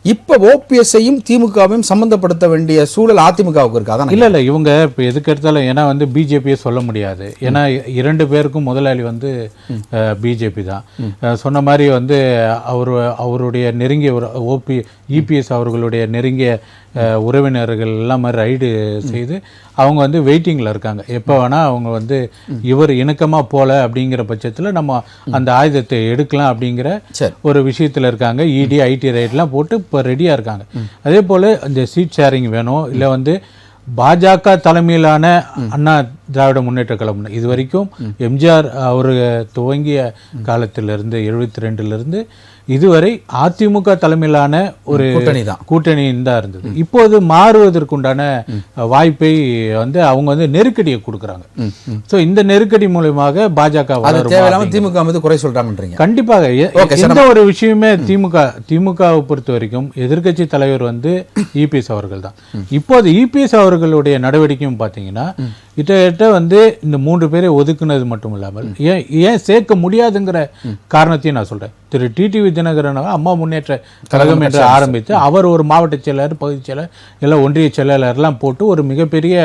இப்போ ஓபிஎஸ்ஐயும் திமுகவையும் சம்பந்தப்படுத்த வேண்டிய சூழல் அதிமுகவுக்கு இருக்கு. அதான் இல்லை இவங்க இப்போ எதுக்கு எடுத்தாலும் ஏன்னா வந்து பிஜேபியை சொல்ல முடியாது. ஏன்னா 2 பேருக்கும் முதலாளி வந்து பிஜேபி தான். சொன்ன மாதிரி வந்து அவருடைய நெருங்கிய இபிஎஸ் அவர்களுடைய நெருங்கிய உறவினர்கள் எல்லாம் மாதிரி ரைடு செய்து அவங்க வந்து வெயிட்டிங்கில் இருக்காங்க. எப்போ வேணால் அவங்க வந்து இவர் இணக்கமாக போகல அப்படிங்கிற பட்சத்தில் நம்ம அந்த ஆயுதத்தை எடுக்கலாம் அப்படிங்கிற ஒரு விஷயத்தில் இருக்காங்க. இடி ஐடி ரைட்லாம் போட்டு இப்போ ரெடியாக இருக்காங்க. அதே போல் இந்த சீட் ஷேரிங் வேணும், இல்லை வந்து பாஜக தலைமையிலான அண்ணா திராவிட முன்னேற்ற கழகம் இது வரைக்கும் எம்ஜிஆர் அவர் துவங்கிய காலத்திலிருந்து 72லிருந்து இதுவரை அதிமுக தலைமையிலான ஒரு கூட்டணி தான் இருந்தது. இப்போது மாறுவதற்குண்டான வாய்ப்பை வந்து அவங்க வந்து நெருக்கடியை கொடுக்குறாங்க. ஸோ இந்த நெருக்கடி மூலமாக பாஜக திமுக மீது குறை சொல்றாங்கன்றீங்க. கண்டிப்பாக எந்த ஒரு விஷயமே திமுகவை பொறுத்த வரைக்கும் எதிர்க்கட்சி தலைவர் வந்து இபிஎஸ் அவர்கள் தான். இப்போது இபிஎஸ் அவர்களுடைய நடவடிக்கையும் பார்த்தீங்கன்னா கிட்டத்தட்ட வந்து இந்த 3 பேரை ஒதுக்குனது மட்டும் இல்லாமல் ஏன் சேர்க்க முடியாதுங்கிற காரணத்தையும் நான் சொல்றேன். திரு டிடிவி தினகரன் அம்மா முன்னேற்ற கழகம் என்று ஆரம்பித்து அவர் ஒரு மாவட்ட செயலர், பகுதி செயலர், எல்லாம் ஒன்றிய செயலாளர்லாம் போட்டு ஒரு மிகப்பெரிய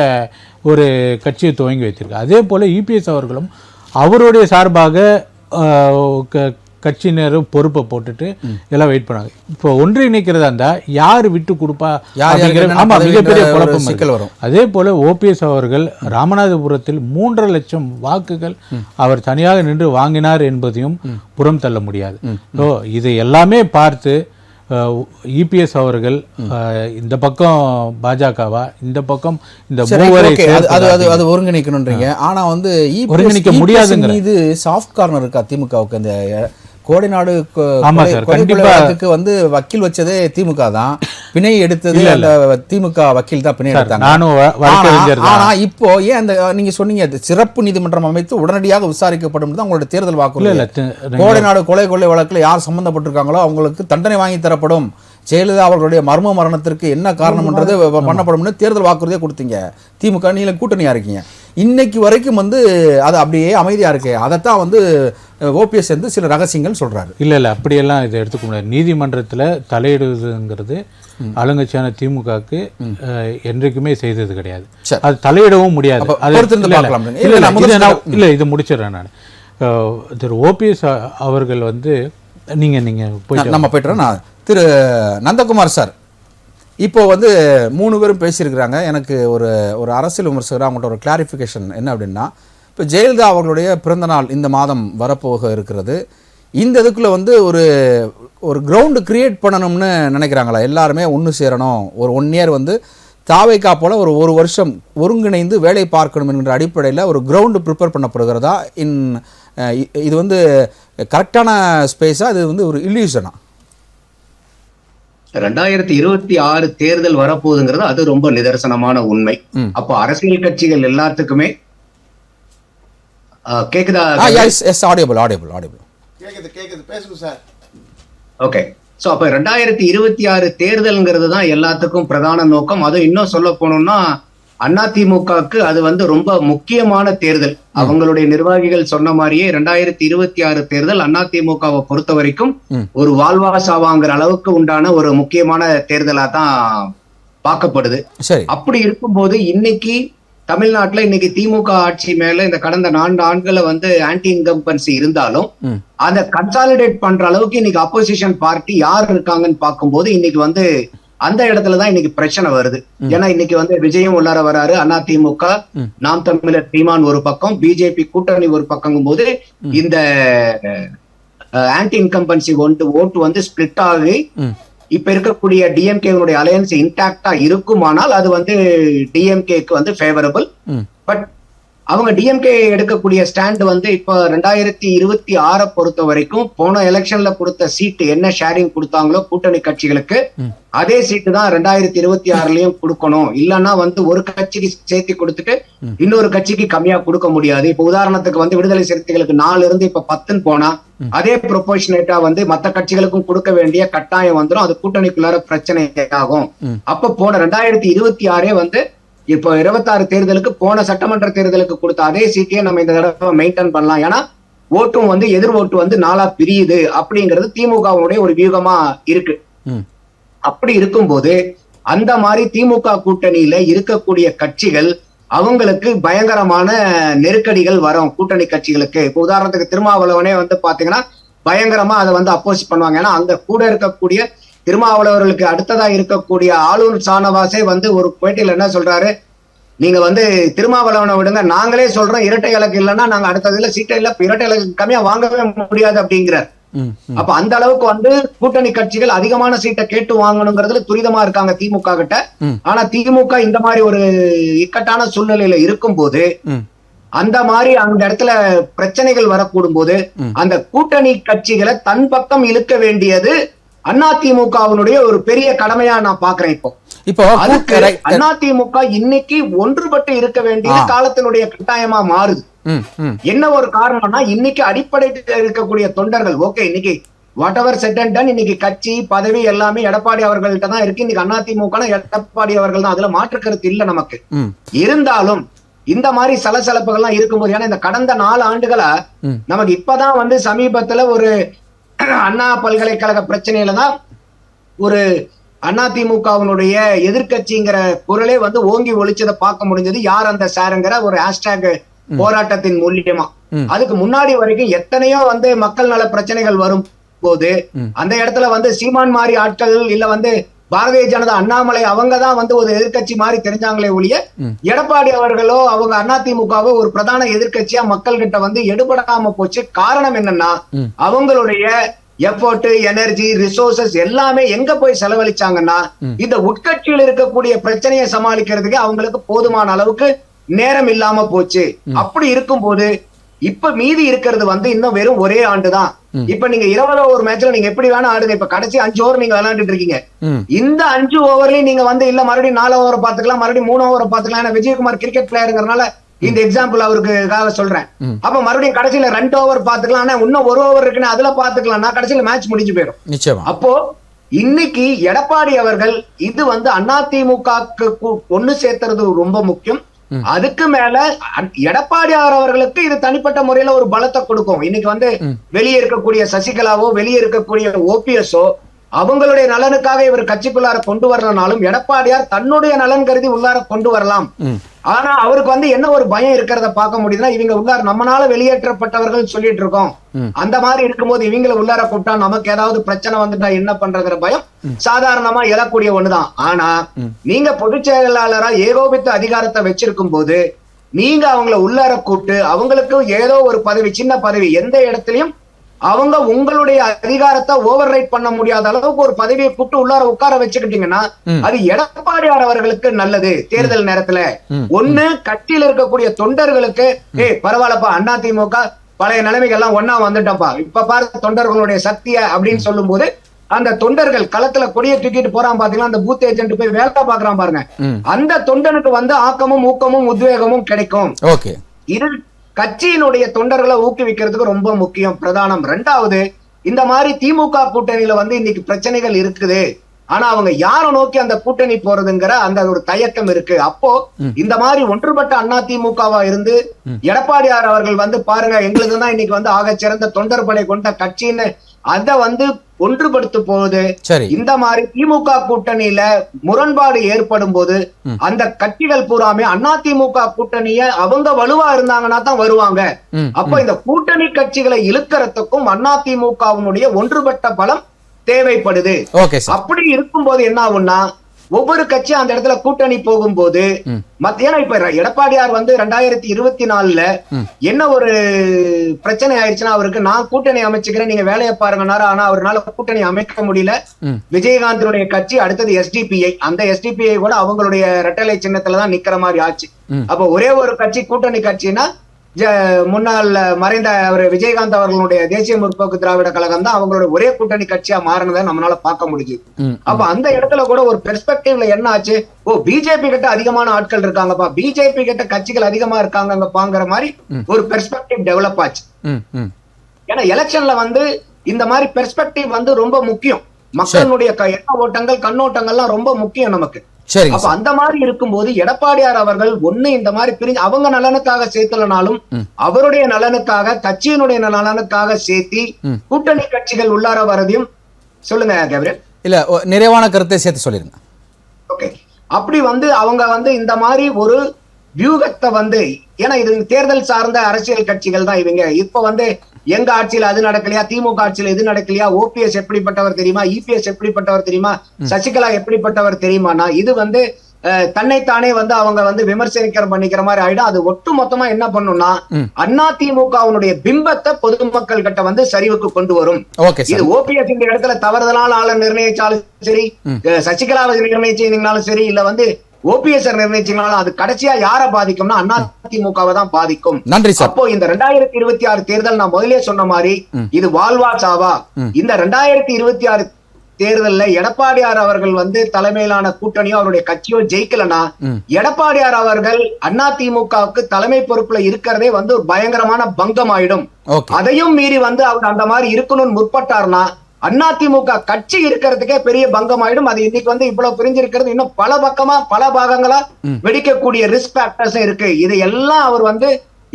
ஒரு கட்சியை துவங்கி வைத்திருக்கார். அதே போல் இபிஎஸ் அவர்களும் அவருடைய சார்பாக கட்சியினர் பொறுப்பை போட்டுட்டு எல்லாம் வெயிட் பண்ணாங்க. இப்போ ஒன்றிணைக்கிறதா இருந்தா யார் விட்டு கொடுப்பா மிகப்பெரிய குழப்பம் சிக்கல் வரும். அதே போல ஓபிஎஸ் அவர்கள் ராமநாதபுரத்தில் 3.5 லட்சம் வாக்குகள் அவர் தனியாக நின்று வாங்கினார் என்பதையும் புறம் தள்ள முடியாது. ஸோ இதை எல்லாமே பார்த்து இபிஎஸ் அவர்கள் இந்த பக்கம் பாஜகவா, இந்த பக்கம் இந்த அது ஒருங்கிணைக்கணும்ன்றீங்க. ஆனா வந்து ஒருங்கிணைக்க முடியாதுங்கிற மீது சாஃப்ட் கார்னர் இருக்கா திமுகவுக்கு? அந்த கோடைநாடு வழக்குக்கு வந்து வக்கீல் வச்சதே திமுக தான், பிணை எடுத்தது அந்த திமுக வக்கீல் தான் பிணை எடுத்தாங்க. ஆனா இப்போ ஏன் அந்த நீங்க சொன்னீங்க சிறப்பு நீதிமன்றம் அமைத்து உடனடியாக விசாரிக்கப்படும் தான் உங்களோட தேர்தல் வாக்குறுதி. கோடைநாடு கொலை வழக்குல யார் சம்பந்தப்பட்டிருக்காங்களோ அவங்களுக்கு தண்டனை வாங்கி தரப்படும், ஜெயலலிதா அவர்களுடைய மர்ம மரணத்திற்கு என்ன காரணம்ன்றது பண்ணப்படும்னு தேர்தல் வாக்குறுதியை கொடுத்தீங்க. திமுக நீங்க கூட்டணியா இருக்கீங்க. இன்னைக்கு வரைக்கும் வந்து அது அப்படியே அமைதியா இருக்கு. அதைத்தான் வந்து ஓபிஎஸ் வந்து சில ரகசியங்கள் சொல்றாரு. இல்ல அப்படியெல்லாம் இதை எடுத்துக்க முடியாது. நீதிமன்றத்தில் தலையிடுவதுங்கிறது ஆளுங்கட்சியான திமுகவுக்கு என்றைக்குமே செய்தது கிடையாது. அது தலையிடவும் முடியாது. இல்ல இது முடிச்சிடறேன் நான். திரு ஓபிஎஸ் அவர்கள் வந்து நீங்க போயிட்டு நான் திரு நந்தகுமார் சார் இப்போ வந்து 3 பேரும் பேசியிருக்கிறாங்க. எனக்கு ஒரு அரசியல் விமர்சகர் அவங்கள்ட்ட ஒரு கிளாரிஃபிகேஷன் என்ன அப்படின்னா, இப்போ ஜெயலலிதா அவர்களுடைய பிறந்தநாள் இந்த மாதம் வரப்போக இருக்கிறது. இந்த இதுக்குள்ளே வந்து ஒரு கிரவுண்டு கிரியேட் பண்ணணும்னு நினைக்கிறாங்களா? எல்லாருமே ஒன்று சேரணும், ஒரு 1 இயர் வந்து தாவைக்கா போல் ஒரு வருஷம் ஒருங்கிணைந்து வேலை பார்க்கணும் என்கிற அடிப்படையில் ஒரு கிரவுண்டு ப்ரிப்பேர் பண்ணப்படுகிறதா? இது வந்து கரெக்டான ஸ்பேஸா? இது வந்து ஒரு இல்யூஷனா? 2026 தேர்தல் வரப்போகுதுங்கிறது அது ரொம்ப நிதர்சனமான உண்மை. அப்போ அரசியல் கட்சிகள் எல்லாத்துக்குமே கேக்குதா? ஓகே. சோ அப்ப 2026 தேர்தல்ங்கிறது தான் எல்லாத்துக்கும் பிரதான நோக்கம். அது இன்னும் சொல்ல போனோம்னா அதிமுகவுக்கு அது வந்து ரொம்ப முக்கியமான தேர்தல். அவங்களுடைய நிர்வாகிகள் சொன்ன மாதிரியே 2026 தேர்தல் அதிமுகவை பொறுத்த வரைக்கும் ஒரு வாழ்வாசாவாங்கிற அளவுக்கு உண்டான ஒரு முக்கியமான தேர்தலா தான் பார்க்கப்படுது. அப்படி இருக்கும்போது இன்னைக்கு தமிழ்நாட்டுல இன்னைக்கு திமுக ஆட்சி மேல இந்த கடந்த 4 ஆண்டுகளை வந்து ஆன்டி இன்கம்பன்சி இருந்தாலும் அதை கன்சாலிடேட் பண்ற அளவுக்கு இன்னைக்கு அப்போசிஷன் பார்ட்டி யார் இருக்காங்கன்னு பார்க்கும்போது இன்னைக்கு வந்து அந்த இடத்துலதான் இன்னைக்கு பிரச்சனை வருது. ஏன்னா இன்னைக்கு வந்து விஜயும் உள்ளார வராரு, அதிமுக, நாம் தமிழர் சீமான் ஒரு பக்கம், பிஜேபி கூட்டணி ஒரு பக்கங்கும் போது இந்த ஆன்டி இன்கம்பன்சி ஓட்டு வந்து ஸ்பிளிட் ஆகி இப்ப இருக்கக்கூடிய டிஎம்கே அலையன்ஸ் இன்டாக்டா இருக்குமானால் அது வந்து டிஎம்கேக்கு வந்து ஃபேவரபிள். பட் அவங்க டிஎம்கே எடுக்கக்கூடிய ஸ்டாண்ட் வந்து இப்ப 2026 பொறுத்த வரைக்கும் போன எலெக்ஷன்ல கொடுத்த சீட்டு என்ன ஷேரிங் கொடுத்தாங்களோ கூட்டணி கட்சிகளுக்கு அதே சீட்டு தான் 2026லயும் கொடுக்கணும். இல்லைன்னா வந்து ஒரு கட்சிக்கு சேர்த்து கொடுத்துட்டு இன்னொரு கட்சிக்கு கம்மியா கொடுக்க முடியாது. இப்ப உதாரணத்துக்கு வந்து விடுதலை சிறுத்தைகளுக்கு 4 இருந்து இப்ப 10 போனா அதே ப்ரொபோர்ஷனேட்டா வந்து மற்ற கட்சிகளுக்கும் கொடுக்க வேண்டிய கட்டாயம் வந்துடும். அது கூட்டணிக்குள்ளார பிரச்சனை ஆகும். அப்ப போன 2026 வந்து இப்போ 26 தேர்தலுக்கு போன சட்டமன்ற தேர்தலுக்கு கொடுத்த அதே சீட்டையே நம்ம இந்த தடவை மெயின்டைன் பண்ணலாம். ஏன்னா ஓட்டும் வந்து எதிர் ஓட்டு வந்து 4ஆ பிரியுது அப்படிங்கிறது திமுகவுடைய ஒரு வியூகமா இருக்கு. அப்படி இருக்கும்போது அந்த மாதிரி திமுக கூட்டணியில இருக்கக்கூடிய கட்சிகள் அவங்களுக்கு பயங்கரமான நெருக்கடிகள் வரும். கூட்டணி கட்சிகளுக்கு இப்ப உதாரணத்துக்கு திருமாவளவனே வந்து பாத்தீங்கன்னா பயங்கரமா அதை வந்து அப்போஸ் பண்ணுவாங்க. ஏன்னா அங்க கூட இருக்கக்கூடிய திருமாவளவர்களுக்கு அடுத்ததா இருக்கக்கூடிய ஆளுநர் ஷானவாஸே வந்து ஒரு பேட்டியில என்ன சொல்றாரு, நீங்க வந்து திருமாவளவனை விடுங்க, நாங்களே சொல்றோம் இரட்டை இலக்கு இல்லைன்னா நாங்க அடுத்ததுல சீட்டை இல்ல, இரட்டை இலக்கு கம்மியா வாங்கவே முடியாது அப்படிங்கிறார். அப்ப அந்த அளவுக்கு வந்து கூட்டணி கட்சிகள் அதிகமான சீட்டை கேட்டு வாங்கணுங்கிறதுல துரிதமா இருக்காங்க திமுக கிட்ட. ஆனா திமுக இந்த மாதிரி ஒரு இக்கட்டான சூழ்நிலையில இருக்கும் போது அந்த மாதிரி அந்த இடத்துல பிரச்சனைகள் வரக்கூடும் போது அந்த கூட்டணி கட்சிகளை தன் பக்கம் இழுக்க வேண்டியது அதிமுகவினுடைய ஒரு பெரிய கடமையா நான் பாக்குறேன். இப்போ அதுக்கு அதிமுக இன்னைக்கு ஒன்றுபட்டு இருக்க வேண்டிய காலத்தினுடைய கட்டாயமா மாறுது. என்ன ஒரு காரணம்னா இன்னைக்கு அடிப்படையில் இருக்கக்கூடிய தொண்டர்கள் ஓகே, இன்னைக்கு what ever said and ton, இன்னைக்கு கட்சி பதவி எல்லாமே எடப்பாடி அவர்கள்ட்ட தான் இருக்கு. இன்னைக்கு அதிமுக எடப்பாடி அவர்கள் தான், அதுல மாற்று கருத்து இல்ல நமக்கு. இருந்தாலும் இந்த மாதிரி சலசலப்புகள்லாம் இருக்கும்போது, ஏன்னா இந்த கடந்த 4 ஆண்டுகளா நமக்கு இப்பதான் வந்து சமீபத்துல ஒரு அண்ணா பல்கலைக்கழக பிரச்சனையில தான் ஒரு அதிமுகவினுடைய எதிர்கட்சிங்கிற குரலே வந்து ஓங்கி ஒழிச்சதை பார்க்க முடிஞ்சது. யார் அந்த சாருங்கிற ஒரு ஹேஷ்டேக் போராட்டத்தின் மூலியமா. அதுக்கு முன்னாடி வரைக்கும் எத்தனையோ வந்து மக்கள் நல பிரச்சனைகள் வரும் போது அந்த இடத்துல வந்து சீமான் மாதிரி ஆட்கள் இல்ல வந்து பாரதிய ஜனதா அண்ணாமலை அவங்கதான் வந்து ஒரு எதிர்கட்சி மாதிரி தெரிஞ்சாங்களே ஒழிய எடப்பாடி அவர்களோ அவங்க அதிமுகவோ ஒரு பிரதான எதிர்கட்சியா மக்கள் கிட்ட வந்து எடுபடாம போச்சு. காரணம் என்னன்னா அவங்களுடைய எஃபோர்ட், எனர்ஜி, ரிசோர்சஸ் எல்லாமே எங்க போய் செலவழிச்சாங்கன்னா இந்த உட்கட்சியில் இருக்கக்கூடிய பிரச்சனையை சமாளிக்கிறதுக்கு அவங்களுக்கு போதுமான அளவுக்கு நேரம் இல்லாம போச்சு. அப்படி இருக்கும்போது இப்ப மீதி இருக்கிறது வந்து இன்னும் வெறும் ஒரே ஆண்டுதான். இப்ப நீங்க 20 ஓவர் மேட்ச்ல நீங்க எப்படி வேணா ஆடுங்க. இப்ப கடைசி 5 ஓவர் நீங்க விளையாண்டுட்டு இருக்கீங்க. இந்த 5 ஓவர்லயும் நீங்க வந்து இல்ல மறுபடியும் 4 ஓவர் பாத்துக்கலாம், மறுபடியும் 3 ஓவர் பாத்துக்கலாம். ஏன்னா விஜயகுமார் கிரிக்கெட் பிளேயருங்கிறனால இந்த எக்ஸாம்பிள் அவருக்காக சொல்றேன். அப்ப மறுபடியும் கடைசியில 2 ஓவர் பாத்துக்கலாம், ஆனா இன்னும் 1 ஓவர் இருக்குன்னு அதுல பாத்துக்கலாம். நான் கடைசியில மேட்ச் முடிஞ்சு போயிடும். அப்போ இன்னைக்கு எடப்பாடி அவர்கள் இது வந்து அதிமுகக்கு ஒண்ணு சேர்த்துறது ரொம்ப முக்கியம். அதுக்கு மேல எடப்பாடியார் அவர்களுக்கு இது தனிப்பட்ட முறையில ஒரு பலத்தை கொடுக்கும். இன்னைக்கு வந்து வெளியே இருக்கக்கூடிய சசிகலாவோ வெளியே இருக்கக்கூடிய ஓபிஎஸ்ஓ அவங்களுடைய நலனுக்காக இவர் கட்சிக்குள்ளார கொண்டு வரலனாலும் எடப்பாடியார் தன்னுடைய நலன் கருதி உள்ளார கொண்டு வரலாம். ஆனா அவருக்கு வந்து என்ன ஒரு பயம் இருக்கிறத பார்க்க முடியுதுன்னா, இவங்க உள்ளார நம்மனால வெளியேற்றப்பட்டவர்கள் சொல்லிட்டு இருக்கோம். அந்த மாதிரி இருக்கும்போது இவங்களை உள்ளார கூப்பிட்டா நமக்கு ஏதாவது பிரச்சனை வந்துட்டா என்ன பண்றதுங்கிற பயம் சாதாரணமா எழக்கூடிய ஒண்ணுதான். ஆனா நீங்க பொதுச் செயலாளரா ஏகோபித்த அதிகாரத்தை வச்சிருக்கும் போது நீங்க அவங்களை உள்ளார கூப்பிட்டு அவங்களுக்கு ஏதோ ஒரு பதவி, சின்ன பதவி, எந்த இடத்துலயும் அவங்க உங்களுடைய அதிகாரத்தை ஓவர் ரைட் பண்ண முடியாத அளவுக்கு ஒரு பதவியை கூப்பிட்டு உள்ளார உட்கார வச்சுக்கிட்டீங்கன்னா அது எடப்பாடியார் அவர்களுக்கு நல்லது. தேர்தல் நேரத்துல ஒண்ணு கட்சியில இருக்கக்கூடிய தொண்டர்களுக்கு பரவாயில்லப்பா, அதிமுக பழைய நிலைமைகள்லாம் ஒன்னா வந்துட்டப்பா, இப்ப பாரு தொண்டர்களுடைய சக்திய அப்படின்னு சொல்லும் போது அந்த தொண்டர்கள் களத்துல கொடியை தூக்கிட்டு போறான் பாத்தீங்கன்னா, அந்த பூத் ஏஜென்ட் போய் வேலை பாக்குறான் பாருங்க, அந்த தொண்டனுக்கு வந்து ஆக்கமும் ஊக்கமும் உத்வேகமும் கிடைக்கும். இது கட்சியினுடைய தொண்டர்களை ஊக்குவிக்கிறதுக்கு ரொம்ப முக்கியம், பிரதானம். 2வது, இந்த மாதிரி திமுக கூட்டணியில வந்து இன்னைக்கு பிரச்சனைகள் இருக்குது. ஆனா அவங்க யாரை நோக்கி அந்த கூட்டணி போறதுங்கிற அந்த ஒரு தயக்கம் இருக்கு. அப்போ இந்த மாதிரி ஒன்றுபட்ட அதிமுகவா இருந்து எடப்பாடியார் அவர்கள் வந்து பாருங்க எங்களுக்கு தான் இன்னைக்கு வந்து ஆக சிறந்த தொண்டர் படை கொண்ட கட்சின்னு அதை வந்து ஒன்றுபடுத்த போகுது. இந்த மாதிரி திமுக கூட்டணியில முரண்பாடு ஏற்படும் போது அந்த கட்சிகள் பூராமே அதிமுக கூட்டணிய அவங்க வலுவா இருந்தாங்கன்னா தான் வருவாங்க. அப்ப இந்த கூட்டணி கட்சிகளை இழுக்கிறதுக்கும் அதிமுகவினுடைய ஒன்றுபட்ட பலம் தேவைப்படுது. அப்படி இருக்கும்போது என்ன ஆகும்னா ஒவ்வொரு கட்சியும் அந்த இடத்துல கூட்டணி போகும்போது ஏன்னா இப்ப எடப்பாடியார் வந்து 2024 என்ன ஒரு பிரச்சனை ஆயிடுச்சுன்னா அவருக்கு நான் கூட்டணி அமைச்சுக்கிறேன் நீங்க வேலையை பாருங்கன்னாரு. ஆனா அவரால் கூட்டணி அமைக்க முடியல. விஜயகாந்தனுடைய கட்சி அடுத்தது SDPI, அந்த SDPI கூட அவங்களுடைய இரட்டலை சின்னத்துலதான் நிக்கிற மாதிரி ஆச்சு. அப்ப ஒரே ஒரு கட்சி கூட்டணி கட்சினா முன்னாள் மறைந்த அவர் விஜயகாந்த் அவர்களுடைய தேசிய முற்போக்கு திராவிட கழகம் தான் அவங்களோட ஒரே கூட்டணி கட்சியா மாறினதை நம்மளால பார்க்க முடியுது. அப்ப அந்த இடத்துல கூட ஒரு பெர்ஸ்பெக்டிவ்ல என்ன ஆச்சு, பிஜேபி கிட்ட அதிகமான ஆட்கள் இருக்காங்கப்பா, பிஜேபி கிட்ட கட்சிகள் அதிகமா இருக்காங்கப்பாங்கிற மாதிரி ஒரு பெர்ஸ்பெக்டிவ் டெவலப் ஆச்சு. ஏன்னா எலெக்ஷன்ல வந்து இந்த மாதிரி பெர்ஸ்பெக்டிவ் வந்து ரொம்ப முக்கியம். மக்களுடைய எண்ண ஓட்டங்கள் கண்ணோட்டங்கள்லாம் ரொம்ப முக்கியம் நமக்கு. அப்ப அந்த மாதிரி இருக்கும்போது எடப்பாடியார் அவர்கள் ஒண்ணு இந்த மாதிரி பிரிஞ்சு அவங்க நலனுக்காக சேர்த்தலனாலும் அவருடைய நலனுக்காக கட்சியினுடைய நலனுக்காக சேர்த்தி கூட்டணி கட்சிகள் உள்ளார வரதையும் சொல்லுங்க கேப்ரியல். இல்ல நிறைவான கருத்தை சேர்த்து சொல்லிருங்க. ஓகே, அப்படி வந்து அவங்க வந்து இந்த மாதிரி ஒரு வியூகத்தை வந்து, ஏன்னா இது தேர்தல் சார்ந்த அரசியல் கட்சிகள் தான் இவங்க. இப்ப வந்து எங்க ஆட்சியில அது நடக்கலையா, திமுக ஆட்சியில இது நடக்கலையா, ஓபிஎஸ் எப்படிப்பட்டவர் தெரியுமா, இபிஎஸ் எப்படிப்பட்டவர் தெரியுமா, சசிகலா எப்படிப்பட்டவர் தெரியுமானா, இது வந்து தன்னைத்தானே வந்து அவங்க வந்து பண்ணிக்கிற மாதிரி ஆயிடும். அது ஒட்டு மொத்தமா என்ன பண்ணும்னா அதிமுகவுடைய பிம்பத்தை பொதுமக்கள் கிட்ட வந்து சரிவுக்கு கொண்டு வரும். இது ஓபிஎஸ் இந்த இடத்துல தவறுதலான ஆளை நிர்ணயிச்சாலும் சரி, சசிகலாவை நிர்ணயிச்சீங்கனாலும் சரி, இல்ல வந்து ஓபிஎஸ் நிர்ணயிச்சீங்கனாலும் அது கடைசியா யாரை பாதிக்கும்னா அதிமுகவை தான் பாதிக்கும். நன்றி சார். அப்போ இந்த 2026 தேர்தல் நான் முதலே சொன்ன மாதிரி இது வாழ்வா சாவா. இந்த 2026 தேர்தல்ல எடப்பாடியார் அவர்கள் வந்து தலைமையிலான கூட்டணியோ அவருடைய கட்சியோ ஜெயிக்கலனா, எடப்பாடியார் அவர்கள் அதிமுகவுக்கு தலைமை பொறுப்புல இருக்கிறதே வந்து ஒரு பயங்கரமான பங்கம் ஆயிடும். அதையும் மீறி வந்து அவர் அந்த மாதிரி இருக்கணும்னு முற்பட்டார்னா அதிமுக கட்சி இருக்கிறதுக்கே பெரிய பங்கம் ஆயிடும். அது இன்னைக்கு வந்து இவ்வளவு பிரிஞ்சிருக்கிறது இன்னும் பல பக்கமா பல பாகங்களா வெடிக்கக்கூடிய ரிஸ்க் ஃபேக்டர்ஸ் இருக்கு. இது எல்லாம் அவர் வந்து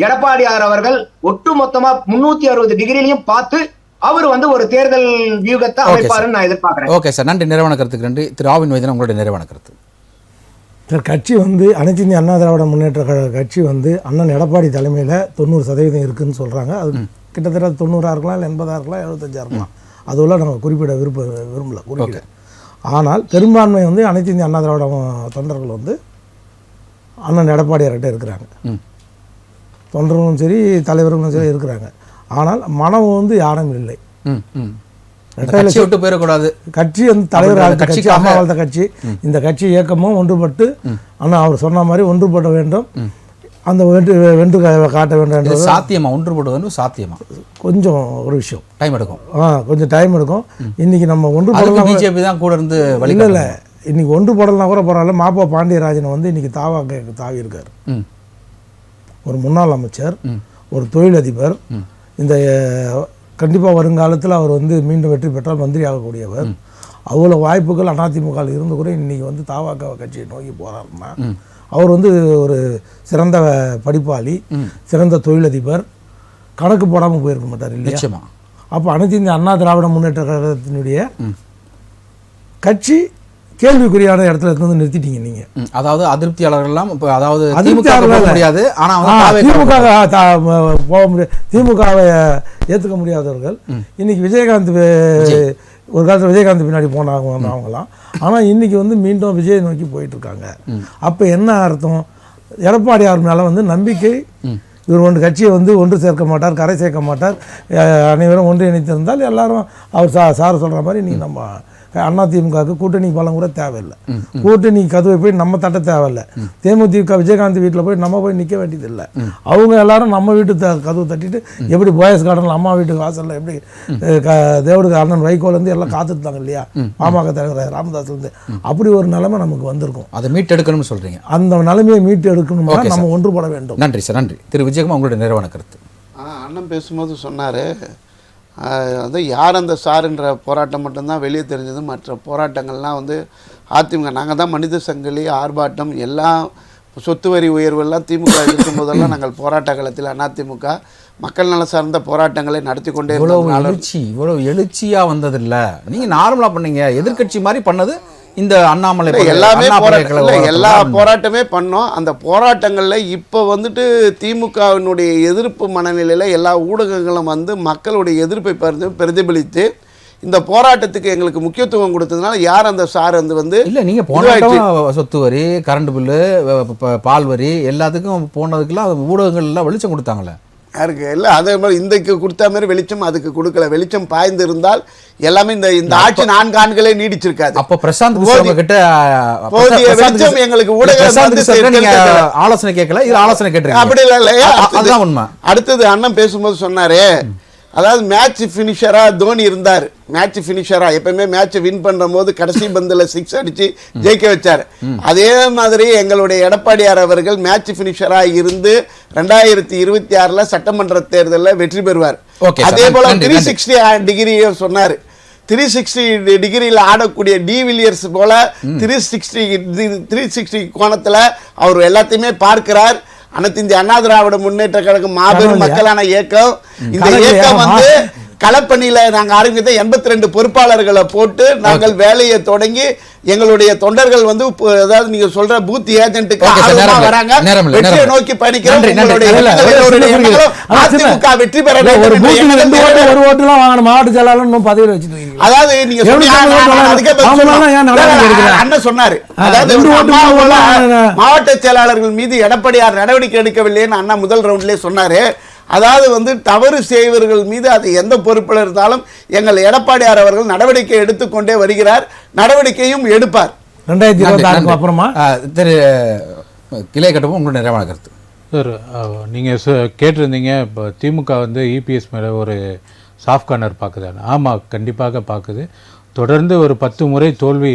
எடப்பாடியார் அவர்கள் ஒட்டு மொத்தமா 360 டிகிரிலையும் பார்த்து அவர் வந்து ஒரு தேர்தல் வியூகத்தை அமைப்பாருன்னு நான் எதிர்பார்க்கிறேன். ஓகே சார், நன்றி. நிறைவான கருத்துக்கு நன்றி. திரு ஆவின் வைத்தியன், உங்களுடைய நிறைவான கருத்து. சார், கட்சி வந்து அனைத்து இந்திய அண்ணா திராவிட முன்னேற்ற கட்சி வந்து அண்ணன் எடப்பாடி தலைமையில் 90% இருக்குன்னு சொல்கிறாங்க. அது கிட்டத்தட்ட 90 இருக்கலாம், இல்லை 80 இருக்கலாம், 75 இருக்கலாம். அதுவெல்லாம் நாங்கள் குறிப்பிட விரும்பல குறிப்பிட. ஆனால் பெரும்பான்மை வந்து அனைத்து இந்திய அண்ணா திராவிட தொண்டர்கள் வந்து அண்ணன் எடப்பாடியார்கிட்ட இருக்கிறாங்க. தொண்டர்களும் சரி தலைவர்களும் சரி இருக்கிறாங்க. ஆனால் மனம் வந்து யாரும் இல்லை. விட்டு போயிடக்கூடாது. கட்சி வந்து தலைவர் கட்சி, அம்மா வாழ்ந்த கட்சி, இந்த கட்சி இயக்கமும் ஒன்றுபட்டு அண்ணா அவர் சொன்ன மாதிரி ஒன்றுபட வேண்டும், அந்த வென்று காட்ட வேண்டும். சாத்தியமா ஒன்றுபடுவது? சாத்தியமா கொஞ்சம் ஒரு விஷயம் டைம் எடுக்கும். கொஞ்சம் டைம் எடுக்கும். இன்னைக்கு நம்ம ஒன்றுபடலாம், பிஜேபி தான் கூட இருந்து இல்லை இல்லை, இன்னைக்கு ஒன்றுபடலாம் கூட பரவாயில்ல. மாப்பா பாண்டியராஜன் வந்து இன்னைக்கு தாவி இருக்கார். ஒரு முன்னாள் அமைச்சர், ஒரு தொழிலதிபர், இந்த கண்டிப்பாக வருங்காலத்தில் அவர் வந்து மீண்டும் வெற்றி பெற்றால் மந்திரி ஆகக்கூடியவர். அவ்வளோ வாய்ப்புகள் அதிமுக இருந்து கூட இன்றைக்கி வந்து தாவாக கட்சியை நோக்கி போகிறாருன்னா, அவர் வந்து ஒரு சிறந்த படிப்பாளி, சிறந்த தொழிலதிபர், கணக்கு போடாமல் போயிருக்க மாட்டார் இல்லையா? அப்போ அனைத்து இந்த அண்ணா திராவிட முன்னேற்ற கழகத்தினுடைய கட்சி கேள்விக்குறியான இடத்துல இருந்து நிறுத்திட்டீங்க நீங்க. அதாவது அதிருப்தியாளர்கள்லாம் அதாவது முடியாது, திமுகவை ஏற்றுக்க முடியாதவர்கள் இன்னைக்கு விஜயகாந்த் ஒரு காலத்தில் விஜயகாந்த் பின்னாடி போனாங்க அவங்களாம். ஆனால் இன்னைக்கு வந்து மீண்டும் விஜய் நோக்கி போயிட்டு இருக்காங்க. அப்போ என்ன அர்த்தம்? எடப்பாடியார் மேலே வந்து நம்பிக்கை, இவர் ஒன்று கட்சியை வந்து ஒன்று சேர்க்க மாட்டார், கரை சேர்க்க மாட்டார், அனைவரும் ஒன்று இணைத்திருந்தால் எல்லாரும் அவர் சார் சொல்கிற மாதிரி நீங்கள் நம்ம அதிமுகவுக்கு கூட்டணி பலம் கூட தேவையில்லை. கூட்டணி கதவை போய் நம்ம தட்ட தேவையில்லை. தேமுதிக விஜயகாந்த் வீட்டில் போய் நம்ம போய் நிற்க வேண்டியதில்லை. அவங்க எல்லாரும் நம்ம வீட்டு கதவு தட்டிட்டு, எப்படி போயஸ் கார்டனில் அம்மா வீட்டுக்கு வாசலில் எப்படி தேவடுக்கு அண்ணன் வைகோலேருந்து எல்லாம் காத்துட்டாங்க இல்லையா, பாமக தலைவர் ராமதாஸ்லேருந்து, அப்படி ஒரு நிலைமை நமக்கு வந்திருக்கும். அதை மீட்டு எடுக்கணும்னு சொல்கிறீங்க. அந்த நிலைமையை மீட்டு எடுக்கணும்னா நம்ம ஒன்றுபட வேண்டும். நன்றி சார், நன்றி. திரு விஜயகுமார், உங்களுடைய நிறைவான கருத்து. அண்ணன் பேசும்போது சொன்னார், அது யார் அந்த சாருன்ற போராட்டம் மட்டும்தான் வெளியே தெரிஞ்சது. மற்ற போராட்டங்கள்லாம் வந்து அதிமுக நாங்கள் தான் மனித சங்கிலி, ஆர்ப்பாட்டம், எல்லாம் சொத்து வரி உயர்வெல்லாம் திமுக இருக்கும் போதெல்லாம் நாங்கள் போராட்ட காலத்தில் அதிமுக மக்கள் நல சார்ந்த போராட்டங்களை நடத்தி கொண்டே இவ்வளோ எழுச்சியாக வந்ததில்லை. நீங்கள் நார்மலாக பண்ணீங்க, எதிர்கட்சி மாதிரி பண்ணது இந்த அண்ணாமலை. எல்லாமே எல்லா போராட்டமே பண்ணோம். அந்த போராட்டங்களில் இப்போ வந்துட்டு திமுகவினுடைய எதிர்ப்பு மனநிலையில் எல்லா ஊடகங்களும் வந்து மக்களுடைய எதிர்ப்பை பிரதிபலித்து இந்த போராட்டத்துக்கு எங்களுக்கு முக்கியத்துவம் கொடுத்ததுனால யார் அந்த சார் வந்து இல்லை, நீங்கள் போன சொத்து வரி, கரண்ட் பில்லு, பால் வரி எல்லாத்துக்கும் போனதுக்கெல்லாம் ஊடகங்கள்லாம் வெளிச்சம் கொடுத்தாங்களே யாருக்கு? இல்லை, அதே மாதிரி இன்றைக்கு கொடுத்த மாதிரி வெளிச்சம் அதுக்கு கொடுக்கல. வெளிச்சம் பாய்ந்து இருந்தால் எல்லாமே இந்த ஆட்சி 4 ஆண்டுகளே நீடிச்சிருக்காது. அப்போ பிரசாந்த் கிட்ட வெளிச்சம் எங்களுக்கு ஊடகம் ஆலோசனை கேட்கல, இது ஆலோசனை கேட்டு அப்படி இல்லை. அதுதான் உண்மை. அடுத்தது அண்ணன் பேசும்போது சொன்னாரு, அதாவது மேட்ச் ஃபினிஷரா தோனி இருந்தார். மேட்ச் ஃபினிஷரா எப்பவுமே மேட்ச் வின் பண்ற போது கடைசி பந்தில் 6 அடிச்சு ஜெயிக்க வச்சார். அதே மாதிரி எங்களுடைய எடப்பாடியார் அவர்கள் மேட்ச் ஃபினிஷரா இருந்து 2026 சட்டமன்ற தேர்தலில் வெற்றி பெறுவார். அதே போல 360 டிகிரியை சொன்னார். 360 டிகிரியில் ஆடக்கூடிய டிவிலியர்ஸ் போல 360 கோணத்துல அவர் எல்லாத்தையுமே பார்க்கிறார். அனைத்து இந்திய அண்ணா திராவிட முன்னேற்ற கழகம் மாபெரும் மக்களான இயக்கம். இந்த இயக்கம் வந்து களப்பணியில நாங்க ஆரம்பித்த 82 பொறுப்பாளர்களை போட்டு நாங்கள் வேலையை தொடங்கி எங்களுடைய தொண்டர்கள் வந்து அதாவது நீங்க சொல்ற பூத் ஏஜென்ட்டுக்கு ஆதரவா வராங்க. வெற்றியை நோக்கி பயணிக்கிறோம். அதிமுக வெற்றி பெற ஒரு பூத்துக்கு 2 ஓட்டு 1 ஓட்டுலாம் வாங்கின மாவட்ட செயலாளர் இன்னும் பதவியில் வச்சுட்டு அதாவது நீங்க அண்ணன் சொன்னாரு, அதாவது மாவட்ட செயலாளர்கள் மீது எடப்பாடியார் நடவடிக்கை எடுக்கவில்லைன்னு அண்ணா முதல் ரவுண்ட்லேயே சொன்னாரு. அதாவது வந்து தவறு செய்வர்கள் மீது அது எந்த பொறுப்பில் இருந்தாலும் எங்கள் எடப்பாடியார் அவர்கள் நடவடிக்கை எடுத்துக்கொண்டே வருகிறார், நடவடிக்கையும் எடுப்பார். 2026 அப்புறமா திரு கிளை கட்டவும் உங்களுடைய நிறைவான கருத்து. சார் நீங்கள் கேட்டிருந்தீங்க இப்போ திமுக வந்து இபிஎஸ் மேலே ஒரு சாஃப்ட் கார்னர் பார்க்குதான்னு. ஆமாம், கண்டிப்பாக பார்க்குது. தொடர்ந்து ஒரு 10 முறை தோல்வி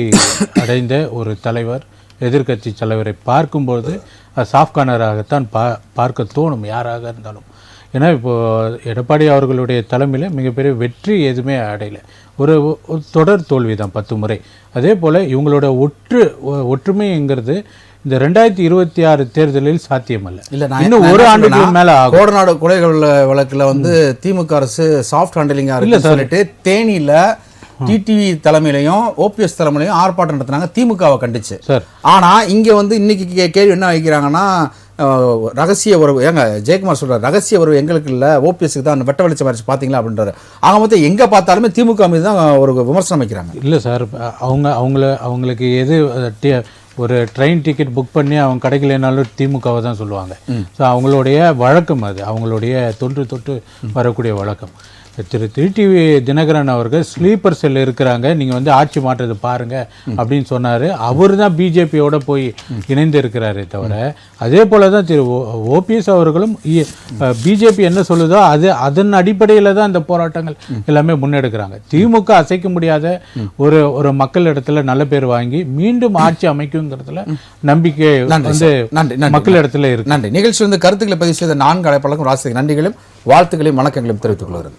அடைந்த ஒரு தலைவர், எதிர்க்கட்சி தலைவரை பார்க்கும்போது அது சாஃப்ட் கார்னராகத்தான் பார்க்க தோணும் யாராக இருந்தாலும். ஏன்னா இப்போது எடப்பாடி அவர்களுடைய தலைமையில் மிகப்பெரிய வெற்றி எதுவுமே அடையலை, ஒரு தொடர் தோல்வி தான் 10 முறை. அதே போல் இவங்களோட ஒற்றுமைங்கிறது இந்த 2026 தேர்தலில் சாத்தியமல்ல. இன்னும் ஒரு ஆண்டுக்கு மேல கோடநாடு கொலைகள் வழக்குல வந்து திமுக அரசு சாஃப்ட் ஹேண்டலிங்கா இருக்கு சொல்லிட்டு தேனியில டிடிவி தலைமையிலையும் ஓபிஎஸ் தலைமையிலையும் ஆர்ப்பாட்டம் நடத்தினாங்க, திமுகவை கண்டிச்சு. ஆனா இங்க வந்து இன்னைக்கு கேள்வி என்ன வைக்கிறாங்கன்னா, ரகசிய உறவு, ஏங்க ஜெயக்குமார் சொல்றாரு ரகசிய உறவு எங்களுக்கு இல்லை, ஓபிஎஸ்க்கு தான் வெட்ட வெளிச்சம் வரைச்சு பார்த்தீங்களா அப்படின்றாரு. ஆக மொத்தம் எங்கே பார்த்தாலுமே திமுக மீது தான் ஒரு விமர்சனம் வைக்கிறாங்க. இல்லை சார், அவங்களுக்கு எது ஒரு ட்ரெயின் டிக்கெட் புக் பண்ணி அவங்க கிடைக்கலனாலும் திமுகவை தான் சொல்லுவாங்க. ஸோ அவங்களுடைய வழக்கம் அது, அவங்களுடைய தொட்டு வரக்கூடிய வழக்கம். திரு டிடிவி தினகரன் அவர்கள் ஸ்லீப்பர் செல் இருக்கிறாங்க, நீங்கள் வந்து ஆட்சி மாற்றத்தை பாருங்கள் அப்படின்னு சொன்னார். அவர் தான் பிஜேபியோட போய் இணைந்து இருக்கிறாரே தவிர, அதே போல் தான் திரு ஓபிஎஸ் அவர்களும் பிஜேபி என்ன சொல்லுதோ அதன் அடிப்படையில் தான் இந்த போராட்டங்கள் எல்லாமே முன்னெடுக்கிறாங்க. திமுக அசைக்க முடியாத ஒரு மக்கள் இடத்துல நல்ல பேர் வாங்கி மீண்டும் ஆட்சி அமைக்குங்கிறதுல நம்பிக்கை வந்து மக்கள் இடத்துல இருக்கு. நன்றி. நிகழ்ச்சி வந்து கருத்துக்களை பதிவு செய்த 4 அழைப்பாளருக்கும் ராசிக்கு நன்றிகளும் வாழ்த்துக்களையும் வணக்கங்களையும் தெரிவித்துக் கொள்கிறேன்.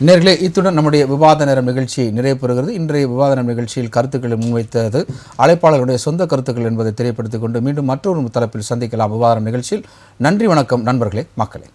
நேர்களே, இத்துடன் நம்முடைய விவாத நேரம் நிகழ்ச்சி நிறைவு பெறுகிறது. இன்றைய விவாத நேரம் நிகழ்ச்சியில் கருத்துக்களை முன்வைத்தது அழைப்பாளர்களுடைய சொந்த கருத்துக்கள் என்பதை தெரியப்படுத்திக் கொண்டு மீண்டும் மற்றொரு தலைப்பில் சந்திக்கலாம் விவாத நிகழ்ச்சியில். நன்றி, வணக்கம் நண்பர்களே, மக்களே.